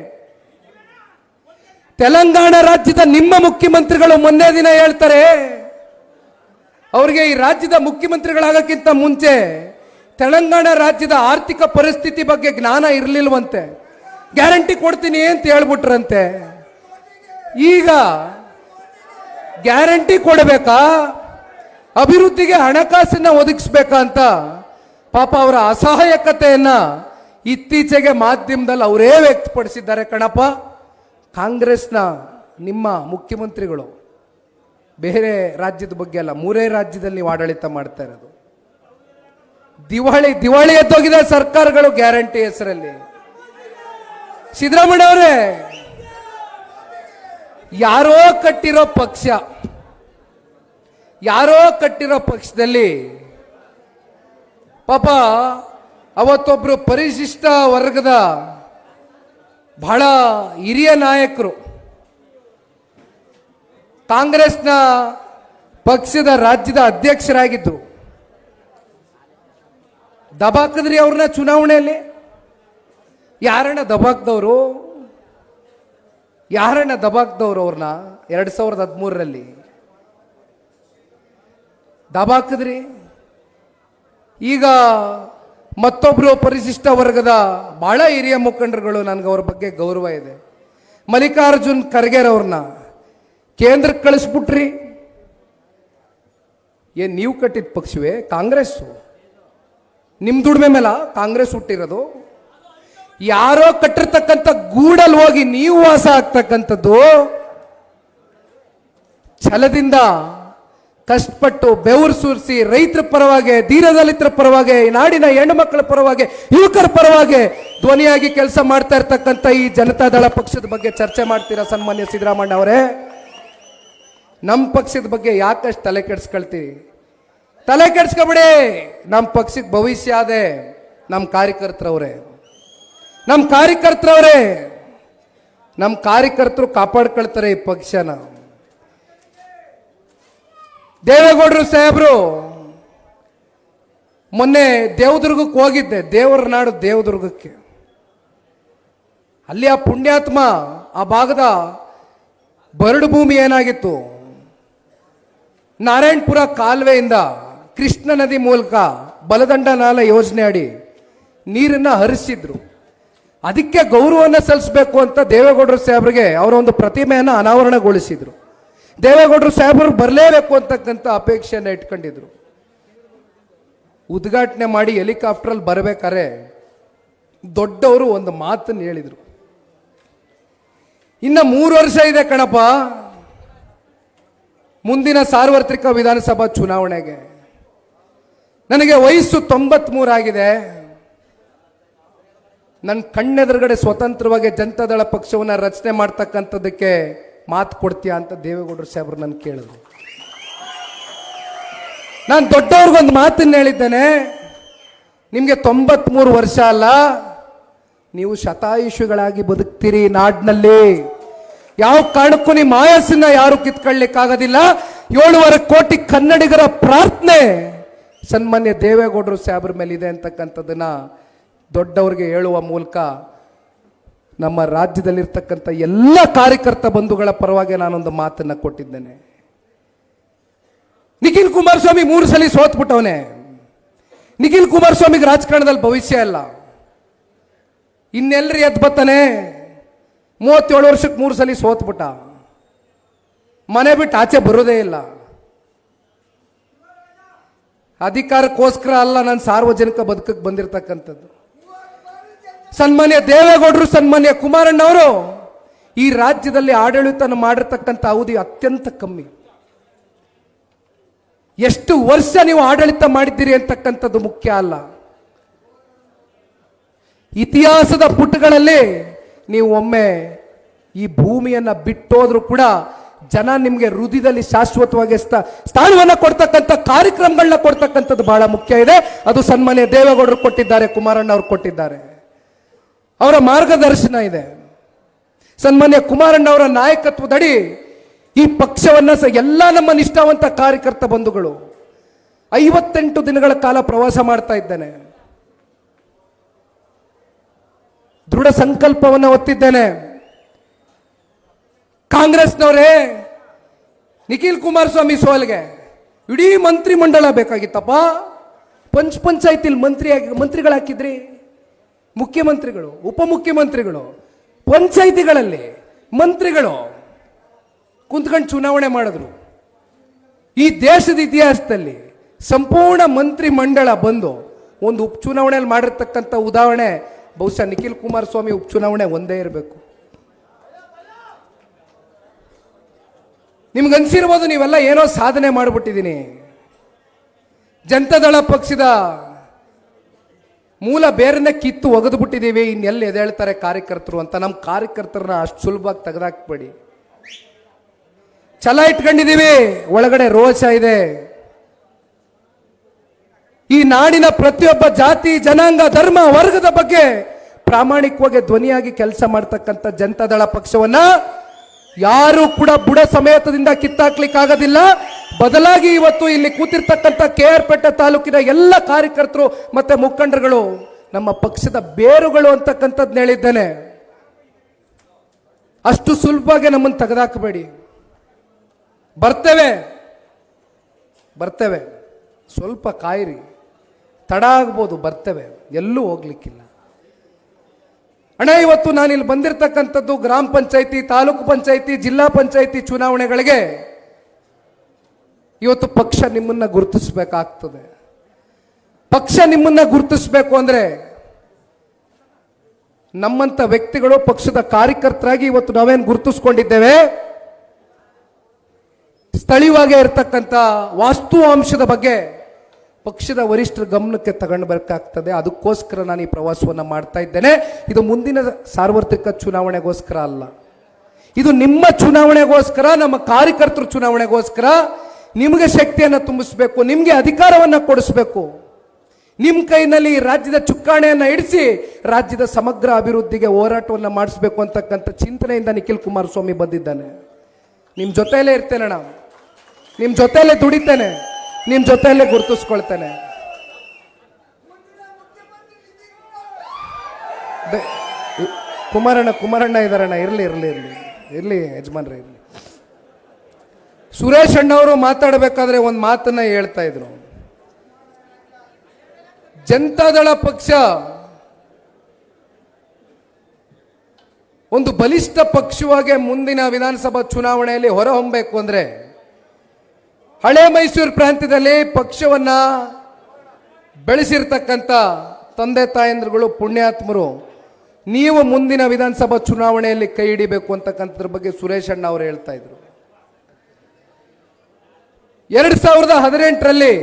ತೆಲಂಗಾಣ ರಾಜ್ಯದ ನಿಮ್ಮ ಮುಖ್ಯಮಂತ್ರಿಗಳು ಮೊನ್ನೆ ದಿನ ಹೇಳ್ತಾರೆ, ಅವರಿಗೆ ಈ ರಾಜ್ಯದ ಮುಖ್ಯಮಂತ್ರಿಗಳಾಗಕ್ಕಿಂತ ಮುಂಚೆ ತೆಲಂಗಾಣ ರಾಜ್ಯದ ಆರ್ಥಿಕ ಪರಿಸ್ಥಿತಿ ಬಗ್ಗೆ ಜ್ಞಾನ ಇರಲಿಲ್ವಂತೆ. ಗ್ಯಾರಂಟಿ ಕೊಡ್ತೀನಿ ಅಂತ ಹೇಳ್ಬಿಟ್ರಂತೆ. ಈಗ ಗ್ಯಾರಂಟಿ ಕೊಡಬೇಕಾ, ಅಭಿವೃದ್ಧಿಗೆ ಹಣಕಾಸನ್ನ ಒದಗಿಸ್ಬೇಕಾ ಅಂತ ಪಾಪ ಅವರ ಅಸಹಾಯಕತೆಯನ್ನ ಇತ್ತೀಚೆಗೆ ಮಾಧ್ಯಮದಲ್ಲಿ ಅವರೇ ವ್ಯಕ್ತಪಡಿಸಿದ್ದಾರೆ ಕಣಪ್ಪ. ಕಾಂಗ್ರೆಸ್ನ ನಿಮ್ಮ ಮುಖ್ಯಮಂತ್ರಿಗಳು, ಬೇರೆ ರಾಜ್ಯದ ಬಗ್ಗೆ ಅಲ್ಲ, 3 ರಾಜ್ಯದಲ್ಲಿ ನೀವು ಆಡಳಿತ ಮಾಡ್ತಾ ಇರೋದು. ದಿವಾಳಿ ಎದ್ದೋಗಿದೆ ಸರ್ಕಾರಗಳು ಗ್ಯಾರಂಟಿ ಹೆಸರಲ್ಲಿ. ಸಿದ್ದರಾಮಯ್ಯ ಅವರೇ, ಯಾರೋ ಕಟ್ಟಿರೋ ಪಕ್ಷದಲ್ಲಿ ಪಾಪ ಅವತ್ತೊಬ್ರು ಪರಿಶಿಷ್ಟ ವರ್ಗದ ಬಹಳ ಹಿರಿಯ ನಾಯಕರು ಕಾಂಗ್ರೆಸ್ನ ಪಕ್ಷದ ರಾಜ್ಯದ ಅಧ್ಯಕ್ಷರಾಗಿದ್ದರು. ದಬಾಕದ್ರಿ ಅವ್ರನ್ನ ಚುನಾವಣೆಯಲ್ಲಿ. ಯಾರನ್ನ ದಬಾಕ್ದವರು ಅವ್ರನ್ನ 2013ರಲ್ಲಿ ದಬಾಕಿದ್ರಿ. ಈಗ ಮತ್ತೊಬ್ಬರು ಪರಿಶಿಷ್ಟ ವರ್ಗದ ಬಹಳ ಹಿರಿಯ ಮುಖಂಡರುಗಳು, ನನಗೆ ಅವ್ರ ಬಗ್ಗೆ ಗೌರವ ಇದೆ, ಮಲ್ಲಿಕಾರ್ಜುನ್ ಖರ್ಗೆರ್ ಅವ್ರನ್ನ ಕೇಂದ್ರಕ್ಕೆ ಕಳಿಸ್ಬಿಟ್ರಿ. ಏನು ನೀವು ಕಟ್ಟಿದ ಪಕ್ಷವೇ ಕಾಂಗ್ರೆಸ್ಸು? ನಿಮ್ಮ ದುಡಿಮೆ ಮೇಲೆ ಕಾಂಗ್ರೆಸ್ ಹುಟ್ಟಿರೋದು. ಯಾರೋ ಕಟ್ಟಿರ್ತಕ್ಕಂಥ ಗೂಡಲ್ಲಿ ಹೋಗಿ ನೀವು ವಾಸ ಆಗ್ತಕ್ಕಂಥದ್ದು ಛಲದಿಂದ ಕಷ್ಟಪಟ್ಟು ಬೆವರು ಸುರಿಸಿ ರೈತರ ಪರವಾಗಿ, ದೀನದಲಿತರ ಪರವಾಗಿ, ನಾಡಿನ ಹೆಣ್ಣು ಮಕ್ಕಳ ಪರವಾಗಿ, ಯುವಕರ ಪರವಾಗಿ ಧ್ವನಿಯಾಗಿ ಕೆಲಸ ಮಾಡ್ತಾ ಇರ್ತಕ್ಕಂಥ ಈ ಜನತಾದಳ ಪಕ್ಷದ ಬಗ್ಗೆ ಚರ್ಚೆ ಮಾಡ್ತೀರಾ ಸನ್ಮಾನ್ಯ ಸಿದ್ದರಾಮಯ್ಯ ಅವರೇ? ನಮ್ಮ ಪಕ್ಷದ ಬಗ್ಗೆ ಯಾಕಷ್ಟು ತಲೆ ಕೆಡಿಸ್ಕೊಳ್ತೀವಿ? ತಲೆ ಕೆಡಿಸ್ಕೊಬಿಡಿ. ನಮ್ಮ ಪಕ್ಷಕ್ಕೆ ಭವಿಷ್ಯ ಅದೇ ನಮ್ಮ ಕಾರ್ಯಕರ್ತರವ್ರೆ, ನಮ್ಮ ಕಾರ್ಯಕರ್ತರು ಕಾಪಾಡ್ಕೊಳ್ತಾರೆ ಈ ಪಕ್ಷನ. ದೇವೇಗೌಡರು ಸಾಹೇಬರು ಮೊನ್ನೆ ದೇವದುರ್ಗಕ್ಕೆ ಹೋಗಿದ್ದೆ, ದೇವರ ನಾಡು ದೇವದುರ್ಗಕ್ಕೆ. ಅಲ್ಲಿ ಆ ಪುಣ್ಯಾತ್ಮ ಆ ಭಾಗದ ಬರಡು ಭೂಮಿ ಏನಾಗಿತ್ತು, ನಾರಾಯಣಪುರ ಕಾಲುವೆಯಿಂದ ಕೃಷ್ಣ ನದಿ ಮೂಲಕ ಬಲದಂಡ ನಾಲ ಯೋಜನೆ ಅಡಿ ನೀರನ್ನ ಹರಿಸಿದ್ರು. ಅದಕ್ಕೆ ಗೌರವವನ್ನು ಸಲ್ಲಿಸಬೇಕು ಅಂತ ದೇವೇಗೌಡರು ಸಾಹೇಬರಿಗೆ ಅವರ ಒಂದು ಪ್ರತಿಮೆಯನ್ನು ಅನಾವರಣಗೊಳಿಸಿದ್ರು. ದೇವೇಗೌಡರು ಸಾಹೇಬರು ಬರಲೇಬೇಕು ಅಂತಕ್ಕಂಥ ಅಪೇಕ್ಷೆಯನ್ನು ಇಟ್ಕೊಂಡಿದ್ರು. ಉದ್ಘಾಟನೆ ಮಾಡಿ ಹೆಲಿಕಾಪ್ಟರಲ್ಲಿ ಬರಬೇಕಾರೆ ದೊಡ್ಡವರು ಒಂದು ಮಾತನ್ನು ಹೇಳಿದರು, ಇನ್ನು 3 ವರ್ಷ ಇದೆ ಕಣಪ್ಪ ಮುಂದಿನ ಸಾರ್ವತ್ರಿಕ ವಿಧಾನಸಭಾ ಚುನಾವಣೆಗೆ. ನನಗೆ ವಯಸ್ಸು 93 ಆಗಿದೆ. ನನ್ನ ಕಣ್ಣೆದುರುಗಡೆ ಸ್ವತಂತ್ರವಾಗಿ ಜನತಾದಳ ಪಕ್ಷವನ್ನು ರಚನೆ ಮಾಡ್ತಕ್ಕಂಥದ್ದಕ್ಕೆ ಮಾತು ಕೊಡ್ತೀಯಾ ಅಂತ ದೇವೇಗೌಡರು ಸಾಹೇಬರು ನನ್ನ ಕೇಳಿದ್ರು. ನಾನು ದೊಡ್ಡವ್ರಿಗೊಂದು ಮಾತನ್ನು ಹೇಳಿದ್ದೇನೆ, ನಿಮಗೆ 93 ವರ್ಷ ಅಲ್ಲ, ನೀವು ಶತಾಯುಷಿಗಳಾಗಿ ಬದುಕ್ತೀರಿ ನಾಡಿನಲ್ಲಿ. ಯಾವ ಕಾರಣಕ್ಕೂ ನಿಮ್ಮ ಆಯಸ್ಸನ್ನ ಯಾರು ಕಿತ್ಕೊಳ್ಳಿಕ್ಕಾಗೋದಿಲ್ಲ. 7.5 ಕೋಟಿ ಕನ್ನಡಿಗರ ಪ್ರಾರ್ಥನೆ ಸನ್ಮಾನ್ಯ ದೇವೇಗೌಡರು ಸಾಹೇಬ್ರ ಮೇಲೆ ಇದೆ ಅಂತಕ್ಕಂಥದ್ದನ್ನ ದೊಡ್ಡವ್ರಿಗೆ ಹೇಳುವ ಮೂಲಕ ನಮ್ಮ ರಾಜ್ಯದಲ್ಲಿರ್ತಕ್ಕಂಥ ಎಲ್ಲ ಕಾರ್ಯಕರ್ತ ಬಂಧುಗಳ ಪರವಾಗಿ ನಾನೊಂದು ಮಾತನ್ನ ಕೊಟ್ಟಿದ್ದೇನೆ. ನಿಖಿಲ್ ಕುಮಾರಸ್ವಾಮಿ 3 ಸಲ ಸೋತ್ಬಿಟ್ಟವನೆ. ನಿಖಿಲ್ ಕುಮಾರಸ್ವಾಮಿಗೆ ರಾಜಕಾರಣದಲ್ಲಿ ಭವಿಷ್ಯ ಇಲ್ಲ. ಇನ್ನೆಲ್ಲರೂ ಎದ್ದು ಬರ್ತಾನೆ. 37 ವರ್ಷಕ್ಕೆ 3 ಸಲ ಸೋತ್ಬಿಟ್ಟ. ಮನೆ ಬಿಟ್ಟು ಆಚೆ ಬರೋದೇ ಇಲ್ಲ. ಅಧಿಕಾರಕ್ಕೋಸ್ಕರ ಅಲ್ಲ, ನಾನು ಸಾರ್ವಜನಿಕ ಬದುಕಕ್ಕೆ ಬಂದಿರತಕ್ಕಂಥದ್ದು. ಸನ್ಮಾನ್ಯ ದೇವೇಗೌಡರು, ಸನ್ಮಾನ್ಯ ಕುಮಾರಣ್ಣವರು ಈ ರಾಜ್ಯದಲ್ಲಿ ಆಡಳಿತ ಮಾಡಿರ್ತಕ್ಕಂಥ ಅವಧಿ ಅತ್ಯಂತ ಕಮ್ಮಿ. ಎಷ್ಟು ವರ್ಷ ನೀವು ಆಡಳಿತ ಮಾಡಿದ್ದೀರಿ ಅಂತಕ್ಕಂಥದ್ದು ಮುಖ್ಯ ಅಲ್ಲ. ಇತಿಹಾಸದ ಪುಟಗಳಲ್ಲಿ ನೀವು ಒಮ್ಮೆ ಈ ಭೂಮಿಯನ್ನ ಬಿಟ್ಟೋದ್ರೂ ಕೂಡ ಜನ ನಿಮಗೆ ಹೃದಯದಲ್ಲಿ ಶಾಶ್ವತವಾಗಿ ಸ್ಥಾನವನ್ನು ಕೊಡ್ತಕ್ಕಂಥ ಕಾರ್ಯಕ್ರಮಗಳನ್ನ ಕೊಡ್ತಕ್ಕಂಥದ್ದು ಬಹಳ ಮುಖ್ಯ ಇದೆ. ಅದು ಸನ್ಮಾನ್ಯ ದೇವೇಗೌಡರು ಕೊಟ್ಟಿದ್ದಾರೆ, ಕುಮಾರಣ್ಣ ಅವರು ಕೊಟ್ಟಿದ್ದಾರೆ, ಅವರ ಮಾರ್ಗದರ್ಶನ ಇದೆ. ಸನ್ಮಾನ್ಯ ಕುಮಾರಣ್ಣ ಅವರ ನಾಯಕತ್ವದಡಿ ಈ ಪಕ್ಷವನ್ನ ಎಲ್ಲ ನಮ್ಮ ನಿಷ್ಠಾವಂತ ಕಾರ್ಯಕರ್ತ ಬಂಧುಗಳು 58 ದಿನಗಳ ಕಾಲ ಪ್ರವಾಸ ಮಾಡ್ತಾ ಇದ್ದೇನೆ. ದೃಢ ಸಂಕಲ್ಪವನ್ನು ಹೊತ್ತಿದ್ದೇನೆ. ಕಾಂಗ್ರೆಸ್ನವರೇ, ನಿಖಿಲ್ ಕುಮಾರಸ್ವಾಮಿ ಸೋಲ್ಗೆ ಇಡೀ ಮಂತ್ರಿ ಮಂಡಲ ಬೇಕಾಗಿತ್ತಪ್ಪ. ಪಂಚಾಯತಿಲ್ ಮಂತ್ರಿಗಳು ಹಾಕಿದ್ರಿ, ಮುಖ್ಯಮಂತ್ರಿಗಳು, ಉಪಮುಖ್ಯಮಂತ್ರಿಗಳು, ಪಂಚಾಯಿತಿಗಳಲ್ಲಿ ಮಂತ್ರಿಗಳು ಕುಂತ್ಕೊಂಡು ಚುನಾವಣೆ ಮಾಡಿದ್ರು. ಈ ದೇಶದ ಇತಿಹಾಸದಲ್ಲಿ ಸಂಪೂರ್ಣ ಮಂತ್ರಿ ಮಂಡಳ ಬಂದು ಒಂದು ಉಪಚುನಾವಣೆಯಲ್ಲಿ ಮಾಡಿರ್ತಕ್ಕಂಥ ಉದಾಹರಣೆ ಬಹುಶಃ ನಿಖಿಲ್ ಕುಮಾರಸ್ವಾಮಿ ಉಪಚುನಾವಣೆ ಒಂದೇ ಇರಬೇಕು. ನಿಮ್ಗನ್ಸಿರ್ಬೋದು ನೀವೆಲ್ಲ ಏನೋ ಸಾಧನೆ ಮಾಡಿಬಿಟ್ಟಿದ್ದೀನಿ. ಜನತಾದಳ ಪಕ್ಷದ ಮೂಲ ಬೇರನ್ನ ಕಿತ್ತು ಒಗೆದು ಬಿಟ್ಟಿದ್ದೀವಿ, ಇನ್ನೆಲ್ಲಿ ಎದ್ದೇಳ್ತಾರೆ ಕಾರ್ಯಕರ್ತರು ಅಂತ. ನಮ್ಮ ಕಾರ್ಯಕರ್ತರನ್ನ ಅಷ್ಟು ಸುಲಭವಾಗಿ ತೆಗೆದಾಕ್ಬೇಡಿ. ಛಲ ಇಟ್ಕೊಂಡಿದ್ದೀವಿ, ಒಳಗಡೆ ರೋಷ ಇದೆ. ಈ ನಾಡಿನ ಪ್ರತಿಯೊಬ್ಬ ಜಾತಿ, ಜನಾಂಗ, ಧರ್ಮ, ವರ್ಗದ ಬಗ್ಗೆ ಪ್ರಾಮಾಣಿಕವಾಗಿ ಧ್ವನಿಯಾಗಿ ಕೆಲಸ ಮಾಡ್ತಕ್ಕಂಥ ಜನತಾದಳ ಪಕ್ಷವನ್ನ ಯಾರು ಕೂಡ ಬುಡ ಸಮೇತದಿಂದ ಕಿತ್ತಾಕ್ಲಿಕ್ಕಾಗೋದಿಲ್ಲ. ಬದಲಾಗಿ ಇವತ್ತು ಇಲ್ಲಿ ಕೂತಿರ್ತಕ್ಕಂಥ KR ಪೇಟೆ ತಾಲೂಕಿನ ಎಲ್ಲ ಕಾರ್ಯಕರ್ತರು ಮತ್ತೆ ಮುಖಂಡರುಗಳು ನಮ್ಮ ಪಕ್ಷದ ಬೇರುಗಳು ಅಂತಕ್ಕಂಥದ್ದು ಹೇಳಿದ್ದೇನೆ. ಅಷ್ಟು ಸುಲಭವಾಗಿ ನಮ್ಮನ್ನು ತೆಗೆದಾಕಬೇಡಿ. ಬರ್ತೇವೆ. ಸ್ವಲ್ಪ ಕಾಯಿರಿ, ತಡ ಆಗ್ಬೋದು, ಬರ್ತೇವೆ, ಎಲ್ಲೂ ಹೋಗ್ಲಿಕ್ಕಿಲ್ಲ. ಅಣ್ಣ, ಇವತ್ತು ನಾನಿಲ್ಲಿ ಬಂದಿರತಕ್ಕಂಥದ್ದು ಗ್ರಾಮ ಪಂಚಾಯಿತಿ, ತಾಲೂಕು ಪಂಚಾಯಿತಿ, ಜಿಲ್ಲಾ ಪಂಚಾಯಿತಿ ಚುನಾವಣೆಗಳಿಗೆ ಇವತ್ತು ಪಕ್ಷ ನಿಮ್ಮನ್ನ ಗುರುತಿಸಬೇಕಾಗ್ತದೆ. ಪಕ್ಷ ನಿಮ್ಮನ್ನ ಗುರುತಿಸಬೇಕು ಅಂದ್ರೆ ನಮ್ಮಂತ ವ್ಯಕ್ತಿಗಳು ಪಕ್ಷದ ಕಾರ್ಯಕರ್ತರಾಗಿ ಇವತ್ತು ನಾವೇನು ಗುರುತಿಸ್ಕೊಂಡಿದ್ದೇವೆ, ಸ್ಥಳೀಯವಾಗಿ ಇರತಕ್ಕಂಥ ವಾಸ್ತವಾಂಶದ ಬಗ್ಗೆ ಪಕ್ಷದ ವರಿಷ್ಠರ ಗಮನಕ್ಕೆ ತಗೊಂಡು ಬರಬೇಕಾಗ್ತದೆ. ಅದಕ್ಕೋಸ್ಕರ ನಾನು ಈ ಪ್ರವಾಸವನ್ನು ಮಾಡ್ತಾ ಇದ್ದೇನೆ. ಇದು ಮುಂದಿನ ಸಾರ್ವತ್ರಿಕ ಚುನಾವಣೆಗೋಸ್ಕರ ಅಲ್ಲ, ಇದು ನಿಮ್ಮ ಚುನಾವಣೆಗೋಸ್ಕರ, ನಮ್ಮ ಕಾರ್ಯಕರ್ತರ ಚುನಾವಣೆಗೋಸ್ಕರ. ನಿಮಗೆ ಶಕ್ತಿಯನ್ನು ತುಂಬಿಸಬೇಕು, ನಿಮಗೆ ಅಧಿಕಾರವನ್ನು ಕೊಡಿಸಬೇಕು, ನಿಮ್ಮ ಕೈನಲ್ಲಿ ರಾಜ್ಯದ ಚುಕ್ಕಾಣಿಯನ್ನು ಇಡಿಸಿ ರಾಜ್ಯದ ಸಮಗ್ರ ಅಭಿವೃದ್ಧಿಗೆ ಹೋರಾಟವನ್ನು ಮಾಡಿಸಬೇಕು ಅಂತಕ್ಕಂಥ ಚಿಂತನೆಯಿಂದ ನಿಖಿಲ್ ಕುಮಾರಸ್ವಾಮಿ ಬಂದಿದ್ದಾನೆ. ನಿಮ್ಮ ಜೊತೆಯಲ್ಲೇ ಇರ್ತೇನೆ, ನಿಮ್ಮ ಜೊತೆಯಲ್ಲೇ ದುಡಿತೇನೆ, ನಿಮ್ಮ ಜೊತೆಯಲ್ಲೇ ಗುರುತಿಸ್ಕೊಳ್ತೇನೆ. ಕುಮಾರಣ್ಣ ಇದಾರಣ್ಣ, ಇರ್ಲಿ ಇರ್ಲಿ ಇರ್ಲಿ ಇರ್ಲಿ ಯಜಮಾನ್ರೆ ಇರ್ಲಿ. ಸುರೇಶ್ ಅಣ್ಣವರು ಮಾತಾಡಬೇಕಾದ್ರೆ ಒಂದು ಮಾತನ್ನ ಹೇಳ್ತಾ ಇದ್ರು. ಜನತಾದಳ ಪಕ್ಷ ಒಂದು ಬಲಿಷ್ಠ ಪಕ್ಷವಾಗಿ ಮುಂದಿನ ವಿಧಾನಸಭಾ ಚುನಾವಣೆಯಲ್ಲಿ ಹೊರಹೊಮ್ಮಬೇಕು ಅಂದ್ರೆ ಹಳೆ ಮೈಸೂರು ಪ್ರಾಂತ್ಯದಲ್ಲಿ ಪಕ್ಷವನ್ನ ಬೆಳೆಸಿರ್ತಕ್ಕಂಥ ತಂದೆ ತಾಯಂದ್ರುಗಳು, ಪುಣ್ಯಾತ್ಮರು, ನೀವು ಮುಂದಿನ ವಿಧಾನಸಭಾ ಚುನಾವಣೆಯಲ್ಲಿ ಕೈ ಹಿಡಿಬೇಕು ಅಂತಕ್ಕಂಥದ್ರ ಬಗ್ಗೆ ಸುರೇಶ್ ಅಣ್ಣ ಅವರು ಹೇಳ್ತಾ ಇದ್ರು. 2018ರಲ್ಲಿ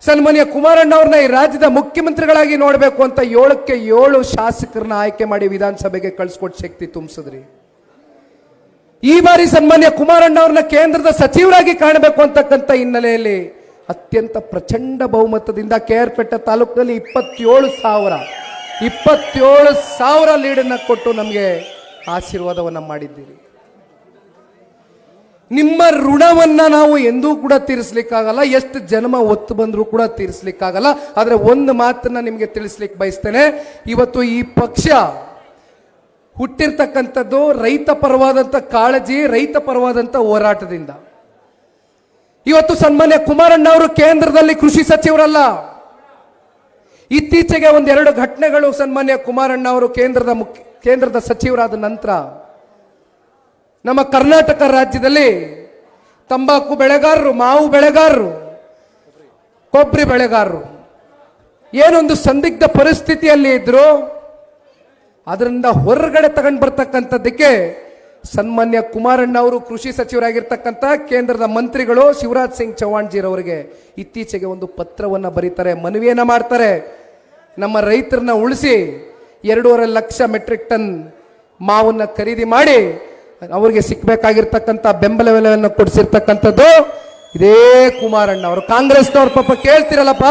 ಸನ್ಮಾನ್ಯ ಕುಮಾರಣ್ಣ ಅವ್ರನ್ನ ಈ ರಾಜ್ಯದ ಮುಖ್ಯಮಂತ್ರಿಗಳಾಗಿ ನೋಡಬೇಕು ಅಂತ 7ಕ್ಕೆ 7 ಶಾಸಕರನ್ನ ಆಯ್ಕೆ ಮಾಡಿ ವಿಧಾನಸಭೆಗೆ ಕಳಿಸ್ಕೊಟ್ಟು ಶಕ್ತಿ ತುಂಬಿಸಿದ್ರಿ. ಈ ಬಾರಿ ಸನ್ಮಾನ್ಯ ಕುಮಾರಣ್ಣ ಅವ್ರನ್ನ ಕೇಂದ್ರದ ಸಚಿವರಾಗಿ ಕಾಣಬೇಕು ಅಂತಕ್ಕಂಥ ಹಿನ್ನೆಲೆಯಲ್ಲಿ ಅತ್ಯಂತ ಪ್ರಚಂಡ ಬಹುಮತದಿಂದ KR ಪೇಟೆ ತಾಲೂಕಿನಲ್ಲಿ 27,000 ಲೀಡನ್ನು ಕೊಟ್ಟು ನಮಗೆ ಆಶೀರ್ವಾದವನ್ನು ಮಾಡಿದ್ದೀರಿ. ನಿಮ್ಮ ಋಣವನ್ನ ನಾವು ಎಂದೂ ಕೂಡ ತೀರಿಸಲಿಕ್ಕಾಗಲ್ಲ, ಎಷ್ಟು ಜನ್ಮ ಒತ್ತು ಬಂದರೂ ಕೂಡ ತೀರಿಸಲಿಕ್ಕಾಗಲ್ಲ. ಆದರೆ ಒಂದು ಮಾತನ್ನ ನಿಮಗೆ ತಿಳಿಸ್ಲಿಕ್ಕೆ ಬಯಸ್ತೇನೆ, ಇವತ್ತು ಈ ಪಕ್ಷ ಹುಟ್ಟಿರ್ತಕ್ಕಂಥದ್ದು ರೈತ ಪರವಾದಂಥ ಕಾಳಜಿ, ರೈತ ಪರವಾದಂಥ ಹೋರಾಟದಿಂದ. ಇವತ್ತು ಸನ್ಮಾನ್ಯ ಕುಮಾರಣ್ಣ ಅವರು ಕೇಂದ್ರದಲ್ಲಿ ಕೃಷಿ ಸಚಿವರಲ್ಲ. ಇತ್ತೀಚೆಗೆ 1-2 ಘಟನೆಗಳು ಸನ್ಮಾನ್ಯ ಕುಮಾರಣ್ಣ ಅವರು ಕೇಂದ್ರದ ಸಚಿವರಾದ ನಂತರ ನಮ್ಮ ಕರ್ನಾಟಕ ರಾಜ್ಯದಲ್ಲಿ ತಂಬಾಕು ಬೆಳೆಗಾರರು, ಮಾವು ಬೆಳೆಗಾರರು, ಕೊಬ್ಬರಿ ಬೆಳೆಗಾರರು ಏನೊಂದು ಸಂದಿಗ್ಧ ಪರಿಸ್ಥಿತಿಯಲ್ಲಿ ಇದ್ರು, ಅದರಿಂದ ಹೊರಗಡೆ ತಗೊಂಡು ಬರ್ತಕ್ಕಂಥದ್ದಕ್ಕೆ ಸನ್ಮಾನ್ಯ ಕುಮಾರಣ್ಣ ಅವರು ಕೃಷಿ ಸಚಿವರಾಗಿರ್ತಕ್ಕಂಥ ಕೇಂದ್ರದ ಮಂತ್ರಿಗಳು ಶಿವರಾಜ್ ಸಿಂಗ್ ಚೌಹಾಣ್ ಜಿರವರಿಗೆ ಇತ್ತೀಚೆಗೆ ಒಂದು ಪತ್ರವನ್ನು ಬರೀತಾರೆ, ಮನವಿಯನ್ನು ಮಾಡ್ತಾರೆ. ನಮ್ಮ ರೈತರನ್ನ ಉಳಿಸಿ 2.5 ಲಕ್ಷ ಮೆಟ್ರಿಕ್ ಟನ್ ಮಾವನ್ನ ಖರೀದಿ ಮಾಡಿ ಅವರಿಗೆ ಸಿಕ್ಕಬೇಕಾಗಿರ್ತಕ್ಕಂಥ ಬೆಂಬಲ ಬೆಲೆಯನ್ನು ಕೊಡಿಸಿರ್ತಕ್ಕಂಥದ್ದು ಇದೇ ಕುಮಾರಣ್ಣ ಅವರು. ಕಾಂಗ್ರೆಸ್ನವ್ರ ಪಾಪ ಕೇಳ್ತಿರಲ್ಲಪ್ಪ,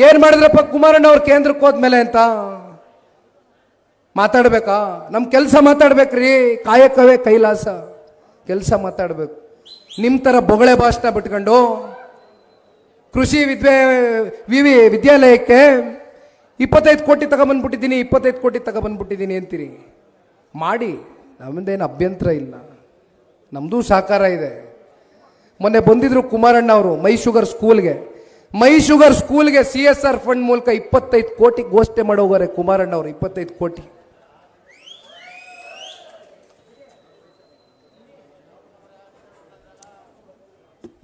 ಏನ್ ಮಾಡಿದ್ರಪ್ಪ ಕುಮಾರಣ್ಣ ಅವ್ರು ಕೇಂದ್ರಕ್ಕೆ ಹೋದ್ಮೇಲೆ ಅಂತ ಮಾತಾಡ್ಬೇಕಾ? ನಮ್ಮ ಕೆಲಸ ಮಾತಾಡ್ಬೇಕ್ರಿ, ಕಾಯಕವೇ ಕೈಲಾಸ, ಕೆಲಸ ಮಾತಾಡ್ಬೇಕು. ನಿಮ್ಮ ತರ ಬೊಗಳೆ ಭಾಷಣ ಬಿಟ್ಕೊಂಡು ಕೃಷಿ ವಿದ್ಯಾಲಯಕ್ಕೆ 25 ಕೋಟಿ ತಗೊಬಂದ್ಬಿಟ್ಟಿದ್ದೀನಿ, 25 ಕೋಟಿ ತಗೊಬಂದ್ಬಿಟ್ಟಿದ್ದೀನಿ ಅಂತೀರಿ. ಮಾಡಿ, ನಮ್ಮದೇನು ಅಭ್ಯಂತರ ಇಲ್ಲ, ನಮ್ಮದು ಸಹಕಾರ ಇದೆ. ಮೊನ್ನೆ ಬಂದಿದ್ರು ಕುಮಾರಣ್ಣ ಅವರು ಮೈ ಶುಗರ್ ಸ್ಕೂಲ್ಗೆ CSR ಫಂಡ್ ಮೂಲಕ 25 ಕೋಟಿ ಘೋಷಣೆ ಮಾಡೋಗಾರೆ ಕುಮಾರಣ್ಣ ಅವರು. 25 ಕೋಟಿ.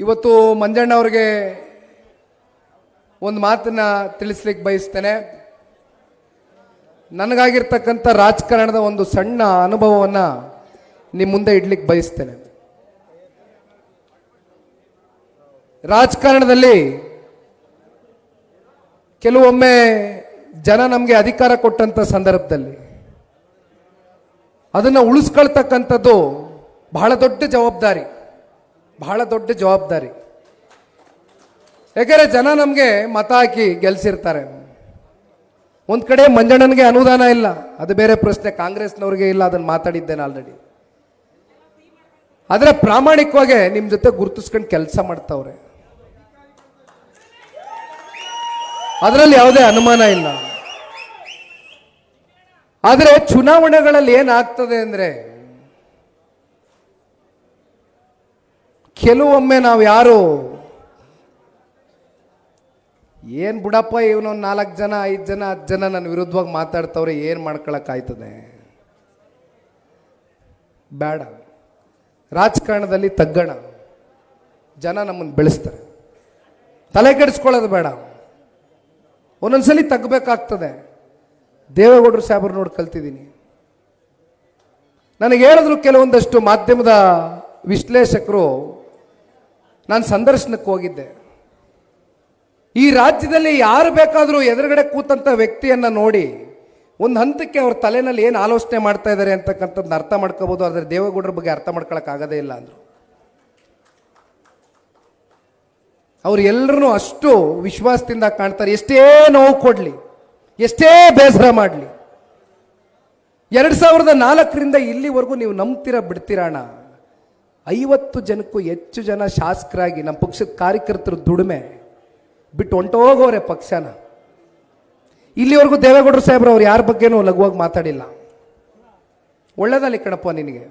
ಇವತ್ತು ಮಂಜಣ್ಣ ಅವ್ರಿಗೆ ಒಂದು ಮಾತನ್ನ ತಿಳಿಸ್ಲಿಕ್ಕೆ ಬಯಸ್ತೇನೆ. ನನಗಾಗಿರ್ತಕ್ಕಂಥ ರಾಜಕಾರಣದ ಒಂದು ಸಣ್ಣ ಅನುಭವವನ್ನು ನಿಮ್ಮ ಮುಂದೆ ಇಡ್ಲಿಕ್ಕೆ ಬಯಸ್ತೇನೆ. ರಾಜಕಾರಣದಲ್ಲಿ ಕೆಲವೊಮ್ಮೆ ಜನ ನಮಗೆ ಅಧಿಕಾರ ಕೊಟ್ಟಂತ ಸಂದರ್ಭದಲ್ಲಿ ಅದನ್ನು ಉಳಿಸ್ಕೊಳ್ತಕ್ಕಂಥದ್ದು ಬಹಳ ದೊಡ್ಡ ಜವಾಬ್ದಾರಿ. ಯಾಕಂದ್ರೆ ಜನ ನಮಗೆ ಮತ ಹಾಕಿ ಗೆಲ್ಸಿರ್ತಾರೆ. ಒಂದ್ ಕಡೆ ಮಂಜಣ್ಣನಿಗೆ ಅನುದಾನ ಇಲ್ಲ, ಅದು ಬೇರೆ ಪ್ರಶ್ನೆ, ಕಾಂಗ್ರೆಸ್ನವ್ರಿಗೆ ಇಲ್ಲ, ಅದನ್ನು ಮಾತಾಡಿದ್ದೇನೆ ಆಲ್ರೆಡಿ. ಆದ್ರೆ ಪ್ರಾಮಾಣಿಕವಾಗಿ ನಿಮ್ ಜೊತೆ ಗುರುತಿಸ್ಕೊಂಡು ಕೆಲಸ ಮಾಡ್ತಾವ್ರೆ, ಅದರಲ್ಲಿ ಯಾವುದೇ ಅನುಮಾನ ಇಲ್ಲ. ಆದರೆ ಚುನಾವಣೆಗಳಲ್ಲಿ ಏನಾಗ್ತದೆ ಅಂದ್ರೆ ಕೆಲವೊಮ್ಮೆ ನಾವು ಯಾರು ಏನು ಬಿಡಪ್ಪ, ಇವನೊಂದು 4 ಜನ 5 ಜನ 10 ಜನ ನನ್ನ ವಿರುದ್ಧವಾಗಿ ಮಾತಾಡ್ತವ್ರೆ, ಏನು ಮಾಡ್ಕೊಳಕ್ಕಾಯ್ತದೆ? ಬೇಡ. ರಾಜಕಾರಣದಲ್ಲಿ ತಗ್ಗಣ, ಜನ ನಮ್ಮನ್ನು ಬೆಳೆಸ್ತಾರೆ, ತಲೆ ಕೆಡಿಸ್ಕೊಳ್ಳೋದು ಬೇಡ. ಒಂದೊಂದ್ಸಲಿ ತಗ್ಬೇಕಾಗ್ತದೆ. ದೇವೇಗೌಡರು ಸಾಹೇಬರು ನೋಡಿ ಕಲ್ತಿದ್ದೀನಿ. ನನಗೆ ಹೇಳಿದ್ರು ಕೆಲವೊಂದಷ್ಟು ಮಾಧ್ಯಮದ ವಿಶ್ಲೇಷಕರು, ನಾನು ಸಂದರ್ಶನಕ್ಕೆ ಹೋಗಿದ್ದೆ, ಈ ರಾಜ್ಯದಲ್ಲಿ ಯಾರು ಬೇಕಾದರೂ ಎದುರುಗಡೆ ಕೂತಂಥ ವ್ಯಕ್ತಿಯನ್ನು ನೋಡಿ ಒಂದು ಹಂತಕ್ಕೆ ಅವ್ರ ತಲೆನಲ್ಲಿ ಏನು ಆಲೋಚನೆ ಮಾಡ್ತಾ ಇದ್ದಾರೆ ಅಂತಕ್ಕಂಥದ್ದನ್ನ ಅರ್ಥ ಮಾಡ್ಕೋಬೋದು, ಆದರೆ ದೇವೇಗೌಡರ ಬಗ್ಗೆ ಅರ್ಥ ಮಾಡ್ಕೊಳಕ್ಕಾಗೋದೇ ಇಲ್ಲ ಅಂದರು. ಅವ್ರು ಎಲ್ಲರೂ ಅಷ್ಟು ವಿಶ್ವಾಸದಿಂದ ಕಾಣ್ತಾರೆ. ಎಷ್ಟೇ ನೋವು ಕೊಡಲಿ, ಎಷ್ಟೇ ಬೇಸರ ಮಾಡಲಿ, 2004ರಿಂದ ಇಲ್ಲಿವರೆಗೂ ನೀವು ನಂಬ್ತೀರಾ ಬಿಡ್ತೀರಾ ಅಣ್ಣ, 50 ಜನಕ್ಕೂ ಹೆಚ್ಚು ಜನ ಶಾಸಕರಾಗಿ ನಮ್ಮ ಪಕ್ಷದ ಕಾರ್ಯಕರ್ತರು ದುಡಿಮೆ ಬಿಟ್ಟು ಹೊಂಟೋಗೋರೆ ಪಕ್ಷನ. ಇಲ್ಲಿವರೆಗೂ ದೇವೇಗೌಡರು ಸಾಹೇಬ್ರು ಅವ್ರು ಯಾರ ಬಗ್ಗೆನೂ ಲಘುವಾಗಿ ಮಾತಾಡಿಲ್ಲ. ಒಳ್ಳೇದಲ್ಲಿ ಕಣಪ್ಪ ನಿನಗೆ,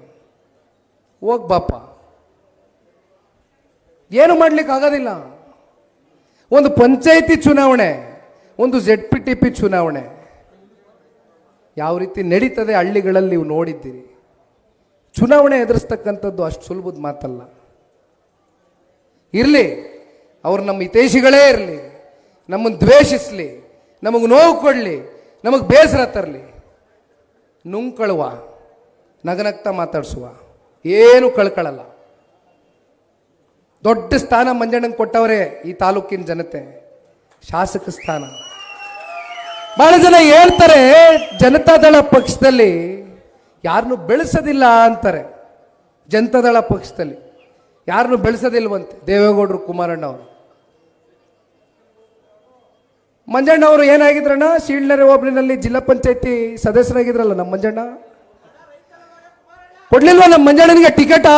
ಹೋಗ್ ಬಾಪ, ಏನು ಮಾಡ್ಲಿಕ್ಕೆ ಆಗೋದಿಲ್ಲ. ಒಂದು ಪಂಚಾಯಿತಿ ಚುನಾವಣೆ, ಒಂದು ZPTP ಚುನಾವಣೆ ಯಾವ ರೀತಿ ನಡೀತದೆ ಹಳ್ಳಿಗಳಲ್ಲಿ ನೀವು ನೋಡಿದ್ದೀರಿ. ಚುನಾವಣೆ ಎದುರಿಸ್ತಕ್ಕಂಥದ್ದು ಅಷ್ಟು ಸುಲಭದ ಮಾತಲ್ಲ. ಇರಲಿ, ಅವ್ರು ನಮ್ಮ ಹಿತೈಷಿಗಳೇ ಇರಲಿ, ನಮ್ಮನ್ನು ದ್ವೇಷಿಸಲಿ, ನಮಗೆ ನೋವು ಕೊಡಲಿ, ನಮಗೆ ಬೇಸರ ತರಲಿ, ನುಂಗ್ಕಳುವ, ನಗನಗ್ತಾ ಮಾತಾಡಿಸುವ, ಏನು ಕಳ್ಕೊಳ್ಳಲ್ಲ. ದೊಡ್ಡ ಸ್ಥಾನ ಮಂಜಣ್ಣಂಗೆ ಕೊಟ್ಟವರೇ ಈ ತಾಲೂಕಿನ ಜನತೆ, ಶಾಸಕ ಸ್ಥಾನ. ಬಹಳ ಜನ ಹೇಳ್ತಾರೆ ಜನತಾದಳ ಪಕ್ಷದಲ್ಲಿ ಯಾರನ್ನು ಬೆಳೆಸೋದಿಲ್ಲ ಅಂತಾರೆ. ಜನತಾದಳ ಪಕ್ಷದಲ್ಲಿ ಯಾರನ್ನು ಬೆಳೆಸೋದಿಲ್ವಂತೆ ದೇವೇಗೌಡರು, ಕುಮಾರಣ್ಣವರು. ಮಂಜಣ್ಣವರು ಏನಾಗಿದ್ರಣ್ಣ, ಶೀಳ್ನರೆ ಹೋಬಳಿನಲ್ಲಿ ಜಿಲ್ಲಾ ಪಂಚಾಯತಿ ಸದಸ್ಯರಾಗಿದ್ರಲ್ಲ ನಮ್ಮ ಮಂಜಣ್ಣ. ಕೊಡ್ಲಿಲ್ವಾ ನಮ್ಮ ಮಂಜಣ್ಣನಿಗೆ ಟಿಕೆಟಾ?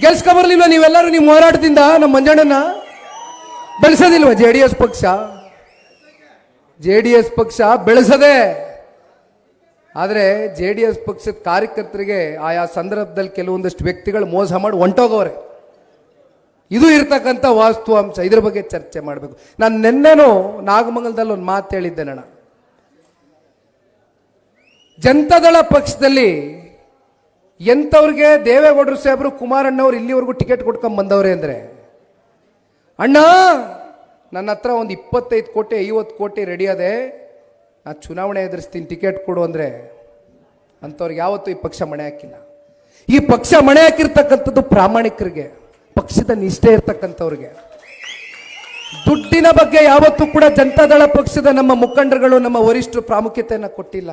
ಗೆಲ್ಸ್ಕೊಬರ್ಲಿಲ್ವ ನೀವೆಲ್ಲರೂ ನಿಮ್ಮ ಹೋರಾಟದಿಂದ ನಮ್ಮ ಮಂಜಣ್ಣನ? ಬೆಳೆಸೋದಿಲ್ವ JDS ಪಕ್ಷ? JDS ಪಕ್ಷ ಬೆಳೆಸದೆ. ಆದರೆ JDS ಪಕ್ಷದ ಕಾರ್ಯಕರ್ತರಿಗೆ ಆಯಾ ಸಂದರ್ಭದಲ್ಲಿ ಕೆಲವೊಂದಷ್ಟು ವ್ಯಕ್ತಿಗಳು ಮೋಸ ಮಾಡಿ ಹೊಂಟೋಗೋರೆ. ಇದು ಇರ್ತಕ್ಕಂಥ ವಾಸ್ತು ಅಂಶ. ಇದ್ರ ಬಗ್ಗೆ ಚರ್ಚೆ ಮಾಡಬೇಕು. ನಾನು ನಿನ್ನೆನೂ ನಾಗಮಂಗಲದಲ್ಲಿ ಒಂದು ಮಾತು ಹೇಳಿದ್ದೆ ನಾನು. ಜನತಾದಳ ಪಕ್ಷದಲ್ಲಿ ಎಂಥವ್ರಿಗೆ ದೇವೇಗೌಡರು ಸಾಹೇಬರು, ಕುಮಾರಣ್ಣವ್ರು ಇಲ್ಲಿವರೆಗೂ ಟಿಕೆಟ್ ಕೊಟ್ಕೊಂಡ್ ಬಂದವ್ರೆ ಅಂದರೆ, ಅಣ್ಣ ನನ್ನ ಹತ್ರ ಒಂದು 25 ಕೋಟಿ 50 ಕೋಟಿ ರೆಡಿ ಅದೆ, ನಾನು ಚುನಾವಣೆ ಎದುರಿಸ್ತೀನಿ, ಟಿಕೆಟ್ ಕೊಡು ಅಂದರೆ ಅಂಥವ್ರಿಗೆ ಯಾವತ್ತೂ ಈ ಪಕ್ಷ ಮಣೆ ಹಾಕಿಲ್ಲ. ಈ ಪಕ್ಷ ಮಣೆ ಹಾಕಿರ್ತಕ್ಕಂಥದ್ದು ಪ್ರಾಮಾಣಿಕರಿಗೆ, ಪಕ್ಷದ ನಿಷ್ಠೆ ಇರ್ತಕ್ಕಂಥವ್ರಿಗೆ. ದುಡ್ಡಿನ ಬಗ್ಗೆ ಯಾವತ್ತೂ ಕೂಡ ಜನತಾದಳ ಪಕ್ಷದ ನಮ್ಮ ಮುಖಂಡರುಗಳು, ನಮ್ಮ ವರಿಷ್ಠರು ಪ್ರಾಮುಖ್ಯತೆಯನ್ನು ಕೊಟ್ಟಿಲ್ಲ.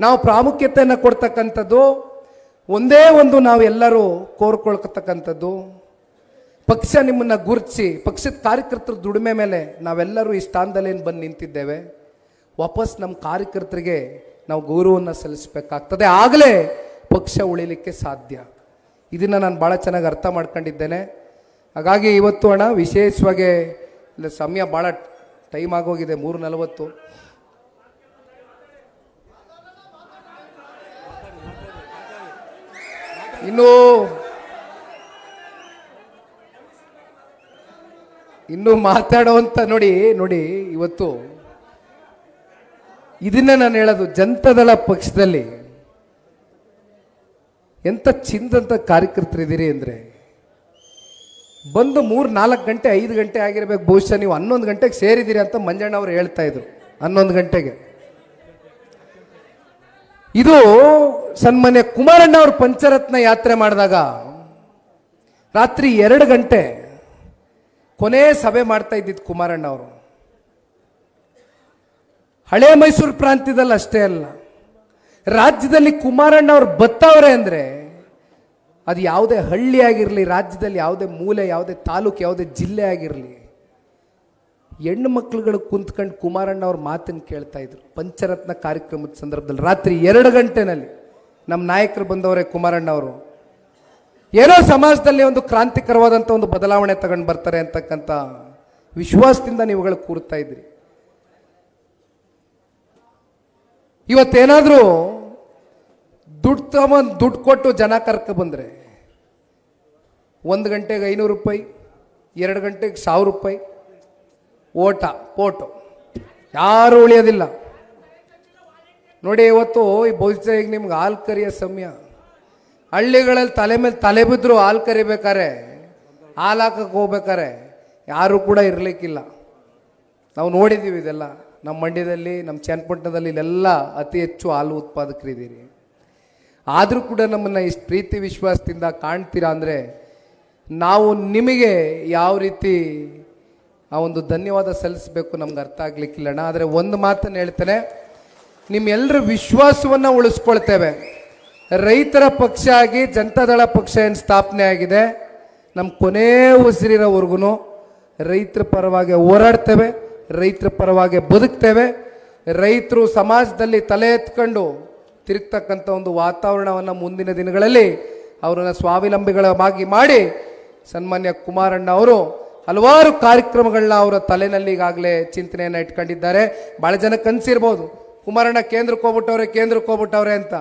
ನಾವು ಪ್ರಾಮುಖ್ಯತೆಯನ್ನು ಕೊಡ್ತಕ್ಕಂಥದ್ದು ಒಂದೇ ಒಂದು, ನಾವು ಎಲ್ಲರೂ ಕೋರ್ಕೊಳ್ತಕ್ಕಂಥದ್ದು, ಪಕ್ಷ ನಿಮ್ಮನ್ನು ಗುರುತಿಸಿ ಪಕ್ಷದ ಕಾರ್ಯಕರ್ತರ ದುಡಿಮೆ ಮೇಲೆ ನಾವೆಲ್ಲರೂ ಈ ಸ್ಥಾನದಲ್ಲಿ ಏನು ಬಂದು ನಿಂತಿದ್ದೇವೆ, ವಾಪಸ್ ನಮ್ಮ ಕಾರ್ಯಕರ್ತರಿಗೆ ನಾವು ಗೌರವವನ್ನು ಸಲ್ಲಿಸಬೇಕಾಗ್ತದೆ. ಆಗಲೇ ಪಕ್ಷ ಉಳಿಲಿಕ್ಕೆ ಸಾಧ್ಯ. ಇದನ್ನು ನಾನು ಭಾಳ ಚೆನ್ನಾಗಿ ಅರ್ಥ ಮಾಡ್ಕೊಂಡಿದ್ದೇನೆ. ಹಾಗಾಗಿ ಇವತ್ತು ಅಣ್ಣ ವಿಶೇಷವಾಗಿ ಇಲ್ಲ, ಸಮಯ ಭಾಳ ಟೈಮ್ ಆಗೋಗಿದೆ, 3:40. ಇನ್ನು ಮಾತಾಡುವಂತ ನೋಡಿ ಇವತ್ತು ಇದನ್ನ ನಾನು ಹೇಳೋದು, ಜನತಾದಳ ಪಕ್ಷದಲ್ಲಿ ಎಂತ ಚಿಂದಂತ ಕಾರ್ಯಕರ್ತರಿದ್ದೀರಿ ಅಂದರೆ, ಬಂದು 3-4 ಗಂಟೆ 5 ಗಂಟೆ ಆಗಿರ್ಬೇಕು, ಬಹುಶಃ ನೀವು 11 ಗಂಟೆಗೆ ಸೇರಿದ್ದೀರಿ ಅಂತ ಮಂಜಣ್ಣ ಅವರು ಹೇಳ್ತಾ ಇದ್ರು. 11 ಗಂಟೆಗೆ ಇದು ಸನ್ಮಾನ್ಯ ಕುಮಾರಣ್ಣ ಅವರು ಪಂಚರತ್ನ ಯಾತ್ರೆ ಮಾಡಿದಾಗ ರಾತ್ರಿ 2 ಗಂಟೆ ಕೊನೆ ಸಭೆ ಮಾಡ್ತಾ ಇದ್ದಿದ್ದು ಕುಮಾರಣ್ಣ ಅವರು. ಹಳೆ ಮೈಸೂರು ಪ್ರಾಂತ್ಯದಲ್ಲಿ ಅಷ್ಟೇ ಅಲ್ಲ, ರಾಜ್ಯದಲ್ಲಿ ಕುಮಾರಣ್ಣ ಅವರು ಬತ್ತವ್ರೆ ಅಂದರೆ ಅದು ಯಾವುದೇ ಹಳ್ಳಿ ಆಗಿರಲಿ, ರಾಜ್ಯದಲ್ಲಿ ಯಾವುದೇ ಮೂಲೆ, ಯಾವುದೇ ತಾಲೂಕು, ಯಾವುದೇ ಜಿಲ್ಲೆ ಆಗಿರಲಿ, ಹೆಣ್ಣು ಮಕ್ಕಳುಗಳು ಕುಂತ್ಕೊಂಡು ಕುಮಾರಣ್ಣ ಅವ್ರ ಮಾತನ್ನು ಕೇಳ್ತಾ ಇದ್ರು. ಪಂಚರತ್ನ ಕಾರ್ಯಕ್ರಮದ ಸಂದರ್ಭದಲ್ಲಿ ರಾತ್ರಿ 2 ಗಂಟೆನಲ್ಲಿ ನಮ್ಮ ನಾಯಕರು ಬಂದವರೇ ಕುಮಾರಣ್ಣ ಅವರು. ಏನೋ ಸಮಾಜದಲ್ಲಿ ಒಂದು ಕ್ರಾಂತಿಕರವಾದಂಥ ಒಂದು ಬದಲಾವಣೆ ತಗೊಂಡು ಬರ್ತಾರೆ ಅಂತಕ್ಕಂಥ ವಿಶ್ವಾಸದಿಂದ ನೀವುಗಳು ಕೂರ್ತಾ ಇದ್ರಿ. ಇವತ್ತೇನಾದರೂ ದುಡ್ಡು ಕೊಟ್ಟು ಜನ ಕರ್ಕ ಬಂದರೆ 1 ಗಂಟೆಗೆ 500 ರೂಪಾಯಿ, 2 ಗಂಟೆಗೆ 1000 ರೂಪಾಯಿ ಓಟ ಫೋಟೋ, ಯಾರು ಉಳಿಯೋದಿಲ್ಲ ನೋಡಿ. ಇವತ್ತು ಈ ಬಹುಶಃ ಈಗ ನಿಮ್ಗೆ ಹಾಲು ಕರಿಯೋ ಸಮಯ. ಹಳ್ಳಿಗಳಲ್ಲಿ ತಲೆ ಮೇಲೆ ತಲೆ ಬಿದ್ದರು ಹಾಲು ಕರಿಬೇಕಾರೆ, ಹಾಲು ಹಾಕಕ್ಕೆ ಹೋಗ್ಬೇಕಾರೆ ಯಾರೂ ಕೂಡ ಇರಲಿಕ್ಕಿಲ್ಲ. ನಾವು ನೋಡಿದ್ದೀವಿ ಇದೆಲ್ಲ. ನಮ್ಮ ಮಂಡ್ಯದಲ್ಲಿ, ನಮ್ಮ ಚನ್ನಪಟ್ಟಣದಲ್ಲಿ ಇಲ್ಲೆಲ್ಲ ಅತಿ ಹೆಚ್ಚು ಹಾಲು ಉತ್ಪಾದಕರಿದ್ದೀರಿ. ಆದರೂ ಕೂಡ ನಮ್ಮನ್ನು ಇಷ್ಟು ಪ್ರೀತಿ ವಿಶ್ವಾಸದಿಂದ ಕಾಣ್ತೀರಾ ಅಂದರೆ ನಾವು ನಿಮಗೆ ಯಾವ ರೀತಿ ಆ ಒಂದು ಧನ್ಯವಾದ ಸಲ್ಲಿಸಬೇಕು ನಮ್ಗೆ ಅರ್ಥ ಆಗ್ಲಿಕ್ಕಿಲ್ಲಣ್ಣ. ಆದರೆ ಒಂದು ಮಾತನ್ನು ಹೇಳ್ತೇನೆ, ನಿಮ್ಮೆಲ್ಲರ ವಿಶ್ವಾಸವನ್ನು ಉಳಿಸ್ಕೊಳ್ತೇವೆ. ರೈತರ ಪಕ್ಷ ಆಗಿ ಜನತಾದಳ ಪಕ್ಷ ಏನು ಸ್ಥಾಪನೆ ಆಗಿದೆ, ನಮ್ಮ ಕೊನೆ ಉಸಿರಿರೋವರೆಗೂ ರೈತರ ಪರವಾಗಿ ಹೋರಾಡ್ತೇವೆ, ರೈತರ ಪರವಾಗಿ ಬದುಕ್ತೇವೆ. ರೈತರು ಸಮಾಜದಲ್ಲಿ ತಲೆ ಎತ್ಕೊಂಡು ತಿರುಗ್ತಕ್ಕಂಥ ಒಂದು ವಾತಾವರಣವನ್ನು ಮುಂದಿನ ದಿನಗಳಲ್ಲಿ ಅವರನ್ನು ಸ್ವಾವಲಂಬಿಗಳಾಗಿ ಮಾಡಿ ಸನ್ಮಾನ್ಯ ಕುಮಾರಣ್ಣ ಅವರು ಹಲವಾರು ಕಾರ್ಯಕ್ರಮಗಳನ್ನ ಅವರ ತಲೆನಲ್ಲಿ ಈಗಾಗಲೇ ಚಿಂತನೆಯನ್ನು ಇಟ್ಕೊಂಡಿದ್ದಾರೆ. ಭಾಳ ಜನ ಕನಸಿರ್ಬೋದು, ಕುಮಾರಣ್ಣ ಕೇಂದ್ರಕ್ಕೆ ಹೋಗ್ಬಿಟ್ಟವ್ರೆ ಅಂತ.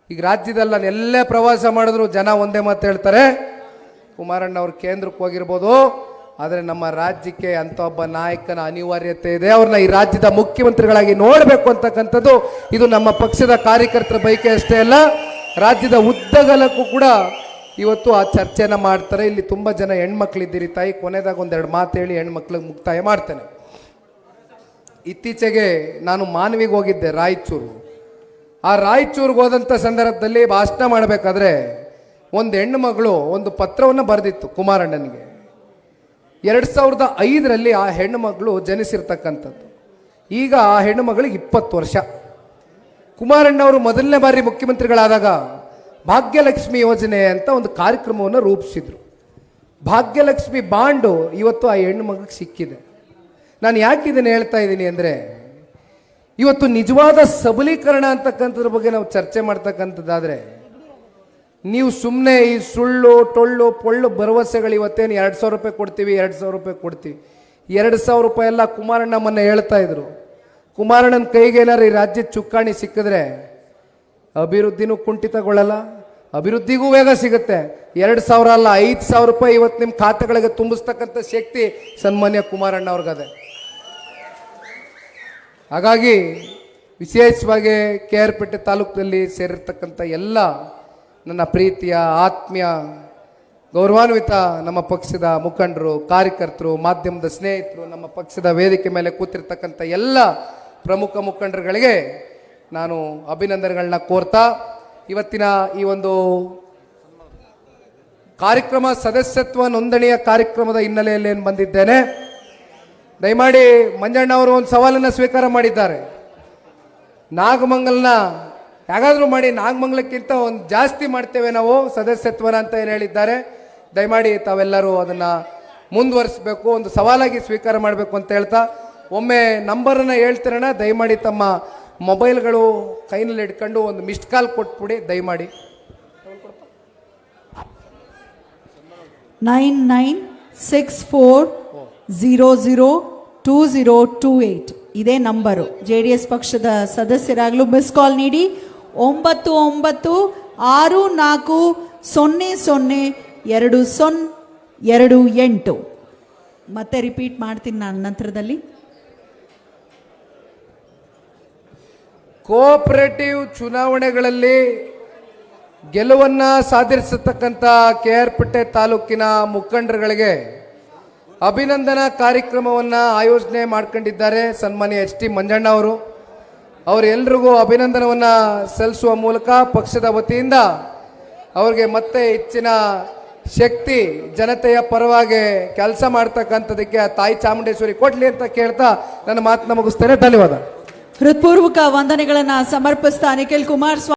ಈಗ ರಾಜ್ಯದಲ್ಲಿ ನಾನು ಎಲ್ಲೇ ಪ್ರವಾಸ ಮಾಡಿದ್ರು ಜನ ಒಂದೇ ಮಾತು ಹೇಳ್ತಾರೆ, ಕುಮಾರಣ್ಣ ಅವ್ರು ಕೇಂದ್ರಕ್ಕೆ ಹೋಗಿರ್ಬೋದು, ಆದರೆ ನಮ್ಮ ರಾಜ್ಯಕ್ಕೆ ಅಂತ ಒಬ್ಬ ನಾಯಕನ ಅನಿವಾರ್ಯತೆ ಇದೆ. ಅವ್ರನ್ನ ಈ ರಾಜ್ಯದ ಮುಖ್ಯಮಂತ್ರಿಗಳಾಗಿ ನೋಡಬೇಕು ಅಂತಕ್ಕಂಥದ್ದು ಇದು ನಮ್ಮ ಪಕ್ಷದ ಕಾರ್ಯಕರ್ತರ ಬಯಕೆ ಅಷ್ಟೇ ಅಲ್ಲ, ರಾಜ್ಯದ ಉದ್ದಗಲಕ್ಕೂ ಕೂಡ ಇವತ್ತು ಆ ಚರ್ಚೆನ ಮಾಡ್ತಾರೆ. ಇಲ್ಲಿ ತುಂಬ ಜನ ಹೆಣ್ಮಕ್ಳಿದ್ದೀರಿ ತಾಯಿ. ಕೊನೆದಾಗ ಒಂದೆರಡು ಮಾತು ಹೇಳಿ ಹೆಣ್ಮಕ್ಳಿಗೆ ಮುಕ್ತಾಯ ಮಾಡ್ತೇನೆ. ಇತ್ತೀಚೆಗೆ ನಾನು ಮಾನವಿಗೆ ಹೋಗಿದ್ದೆ, ರಾಯಚೂರು. ಆ ರಾಯಚೂರಿಗೆ ಹೋದಂಥ ಸಂದರ್ಭದಲ್ಲಿ ಭಾಷಣ ಮಾಡಬೇಕಾದ್ರೆ ಒಂದು ಹೆಣ್ಣು ಮಗಳು ಒಂದು ಪತ್ರವನ್ನು ಬರೆದಿತ್ತು ಕುಮಾರಣ್ಣನಿಗೆ. 2005ರಲ್ಲಿ ಆ ಹೆಣ್ಣು ಮಗಳು ಜನಿಸಿರ್ತಕ್ಕಂಥದ್ದು. ಈಗ ಆ ಹೆಣ್ಣು ಮಗಳಿಗೆ 20 ವರ್ಷ. ಕುಮಾರಣ್ಣವರು ಮೊದಲನೇ ಬಾರಿ ಮುಖ್ಯಮಂತ್ರಿಗಳಾದಾಗ ಭಾಗ್ಯಲಕ್ಷ್ಮಿ ಯೋಜನೆ ಅಂತ ಒಂದು ಕಾರ್ಯಕ್ರಮವನ್ನು ರೂಪಿಸಿದ್ರು. ಭಾಗ್ಯಲಕ್ಷ್ಮಿ ಬಾಂಡು ಇವತ್ತು ಆ ಹೆಣ್ಣು ಮಗಳಿಗೆ ಸಿಕ್ಕಿದೆ. ನಾನು ಯಾಕೆ ಇದನ್ನು ಹೇಳ್ತಾ ಇದ್ದೀನಿ ಅಂದರೆ, ಇವತ್ತು ನಿಜವಾದ ಸಬಲೀಕರಣ ಅಂತಕ್ಕಂಥದ್ರ ಬಗ್ಗೆ ನಾವು ಚರ್ಚೆ ಮಾಡ್ತಕ್ಕಂಥದ್ದಾದರೆ, ನೀವು ಸುಮ್ಮನೆ ಈ ಸುಳ್ಳು ಟೊಳ್ಳು ಪೊಳ್ಳು ಭರವಸೆಗಳು ಇವತ್ತೇನು 2000 ರೂಪಾಯಿ ಕೊಡ್ತೀವಿ 2000 ರೂಪಾಯಿ ಕೊಡ್ತೀವಿ 2000 ರೂಪಾಯಿ ಎಲ್ಲ ಕುಮಾರಣ್ಣ ಮೊನ್ನೆ ಹೇಳ್ತಾ ಇದ್ರು. ಕುಮಾರಣ್ಣನ ಕೈಗೆ ಏನಾರು ಈ ರಾಜ್ಯದ ಚುಕ್ಕಾಣಿ ಸಿಕ್ಕಿದ್ರೆ ಅಭಿವೃದ್ಧಿನೂ ಕುಂಠಿತಗೊಳ್ಳಲ್ಲ, ಅಭಿವೃದ್ಧಿಗೂ ವೇಗ ಸಿಗುತ್ತೆ. 2000 ಅಲ್ಲ 5000 ರೂಪಾಯಿ ಇವತ್ತು ನಿಮ್ಮ ಖಾತೆಗಳಿಗೆ ತುಂಬಿಸ್ತಕ್ಕಂಥ ಶಕ್ತಿ ಸನ್ಮಾನ್ಯ ಕುಮಾರಣ್ಣ ಅವ್ರಿಗದೆ. ಹಾಗಾಗಿ ವಿಶೇಷವಾಗಿ KR ಪೇಟೆ ತಾಲೂಕಿನಲ್ಲಿ ಸೇರಿರ್ತಕ್ಕಂಥ ಎಲ್ಲ ನನ್ನ ಪ್ರೀತಿಯ ಆತ್ಮೀಯ ಗೌರವಾನ್ವಿತ ನಮ್ಮ ಪಕ್ಷದ ಮುಖಂಡರು, ಕಾರ್ಯಕರ್ತರು, ಮಾಧ್ಯಮದ ಸ್ನೇಹಿತರು, ನಮ್ಮ ಪಕ್ಷದ ವೇದಿಕೆ ಮೇಲೆ ಕೂತಿರ್ತಕ್ಕಂಥ ಎಲ್ಲ ಪ್ರಮುಖ ಮುಖಂಡರುಗಳಿಗೆ ನಾನು ಅಭಿನಂದನೆಗಳನ್ನ ಕೋರ್ತಾ, ಇವತ್ತಿನ ಈ ಒಂದು ಕಾರ್ಯಕ್ರಮ ಸದಸ್ಯತ್ವ ನೋಂದಣಿಯ ಕಾರ್ಯಕ್ರಮದ ಹಿನ್ನೆಲೆಯಲ್ಲಿ ಏನು ಬಂದಿದ್ದೇನೆ, ದಯಮಾಡಿ ಮಂಜಣ್ಣ ಅವರು ಒಂದು ಸವಾಲನ್ನು ಸ್ವೀಕಾರ ಮಾಡಿದ್ದಾರೆ. ನಾಗಮಂಗಲನ ಯಾಗಾದರೂ ಮಾಡಿ ನಾಗಮಂಗಲಕ್ಕಿಂತ ಒಂದು ಜಾಸ್ತಿ ಮಾಡ್ತೇವೆ ನಾವು ಸದಸ್ಯತ್ವನ ಅಂತ ಏನು ಹೇಳಿದ್ದಾರೆ. ದಯಮಾಡಿ ತಾವೆಲ್ಲರೂ ಅದನ್ನು ಮುಂದುವರಿಸಬೇಕು, ಒಂದು ಸವಾಲಾಗಿ ಸ್ವೀಕಾರ ಮಾಡಬೇಕು ಅಂತ ಹೇಳ್ತಾ, ಒಮ್ಮೆ ನಂಬರನ್ನು ಹೇಳ್ತಿರೋಣ, ದಯಮಾಡಿ ತಮ್ಮ ಮೊಬೈಲ್ಗಳು ಕೈನಲ್ಲಿ ಇಟ್ಕೊಂಡು ಒಂದು ಮಿಸ್ಡ್ ಕಾಲ್ ಕೊಟ್ಬಿಡಿ ದಯಮಾಡಿ. 9964002028 ಇದೇ ನಂಬರು. JDS ಪಕ್ಷದ ಸದಸ್ಯರಾಗಲು ಮಿಸ್ ಕಾಲ್ ನೀಡಿ 9964002028 ಮತ್ತೆ ರಿಪೀಟ್ ಮಾಡ್ತೀನಿ ನಾನು ನಂತರದಲ್ಲಿ. ಕೋಆಪರೇಟಿವ್ ಚುನಾವಣೆಗಳಲ್ಲಿ ಗೆಲುವನ್ನು ಸಾಧಿಸತಕ್ಕಂಥ KR ಪೇಟೆ ತಾಲೂಕಿನ ಮುಖಂಡರುಗಳಿಗೆ ಅಭಿನಂದನಾ ಕಾರ್ಯಕ್ರಮವನ್ನು ಆಯೋಜನೆ ಮಾಡ್ಕೊಂಡಿದ್ದಾರೆ ಸನ್ಮಾನ್ಯ HT ಮಂಜಣ್ಣ ಅವರು. ಅವರೆಲ್ಲರಿಗೂ ಅಭಿನಂದನವನ್ನು ಸಲ್ಲಿಸುವ ಮೂಲಕ ಪಕ್ಷದ ವತಿಯಿಂದ ಅವರಿಗೆ ಮತ್ತೆ ಹೆಚ್ಚಿನ ಶಕ್ತಿ, ಜನತೆಯ ಪರವಾಗಿ ಕೆಲಸ ಮಾಡ್ತಕ್ಕಂಥದಕ್ಕೆ ಆ ತಾಯಿ ಚಾಮುಂಡೇಶ್ವರಿ ಕೊಡ್ಲಿ ಅಂತ ಕೇಳ್ತಾ ನನ್ನ ಮಾತನ್ನ ಮುಗಿಸ್ತೇನೆ. ಧನ್ಯವಾದ. ಹೃತ್ಪೂರ್ವಕ ವಂದನೆಗಳನ್ನು ಸಮರ್ಪಿಸ್ತಾ ನಿಖಿಲ್ ಕುಮಾರಸ್ವಾಮಿ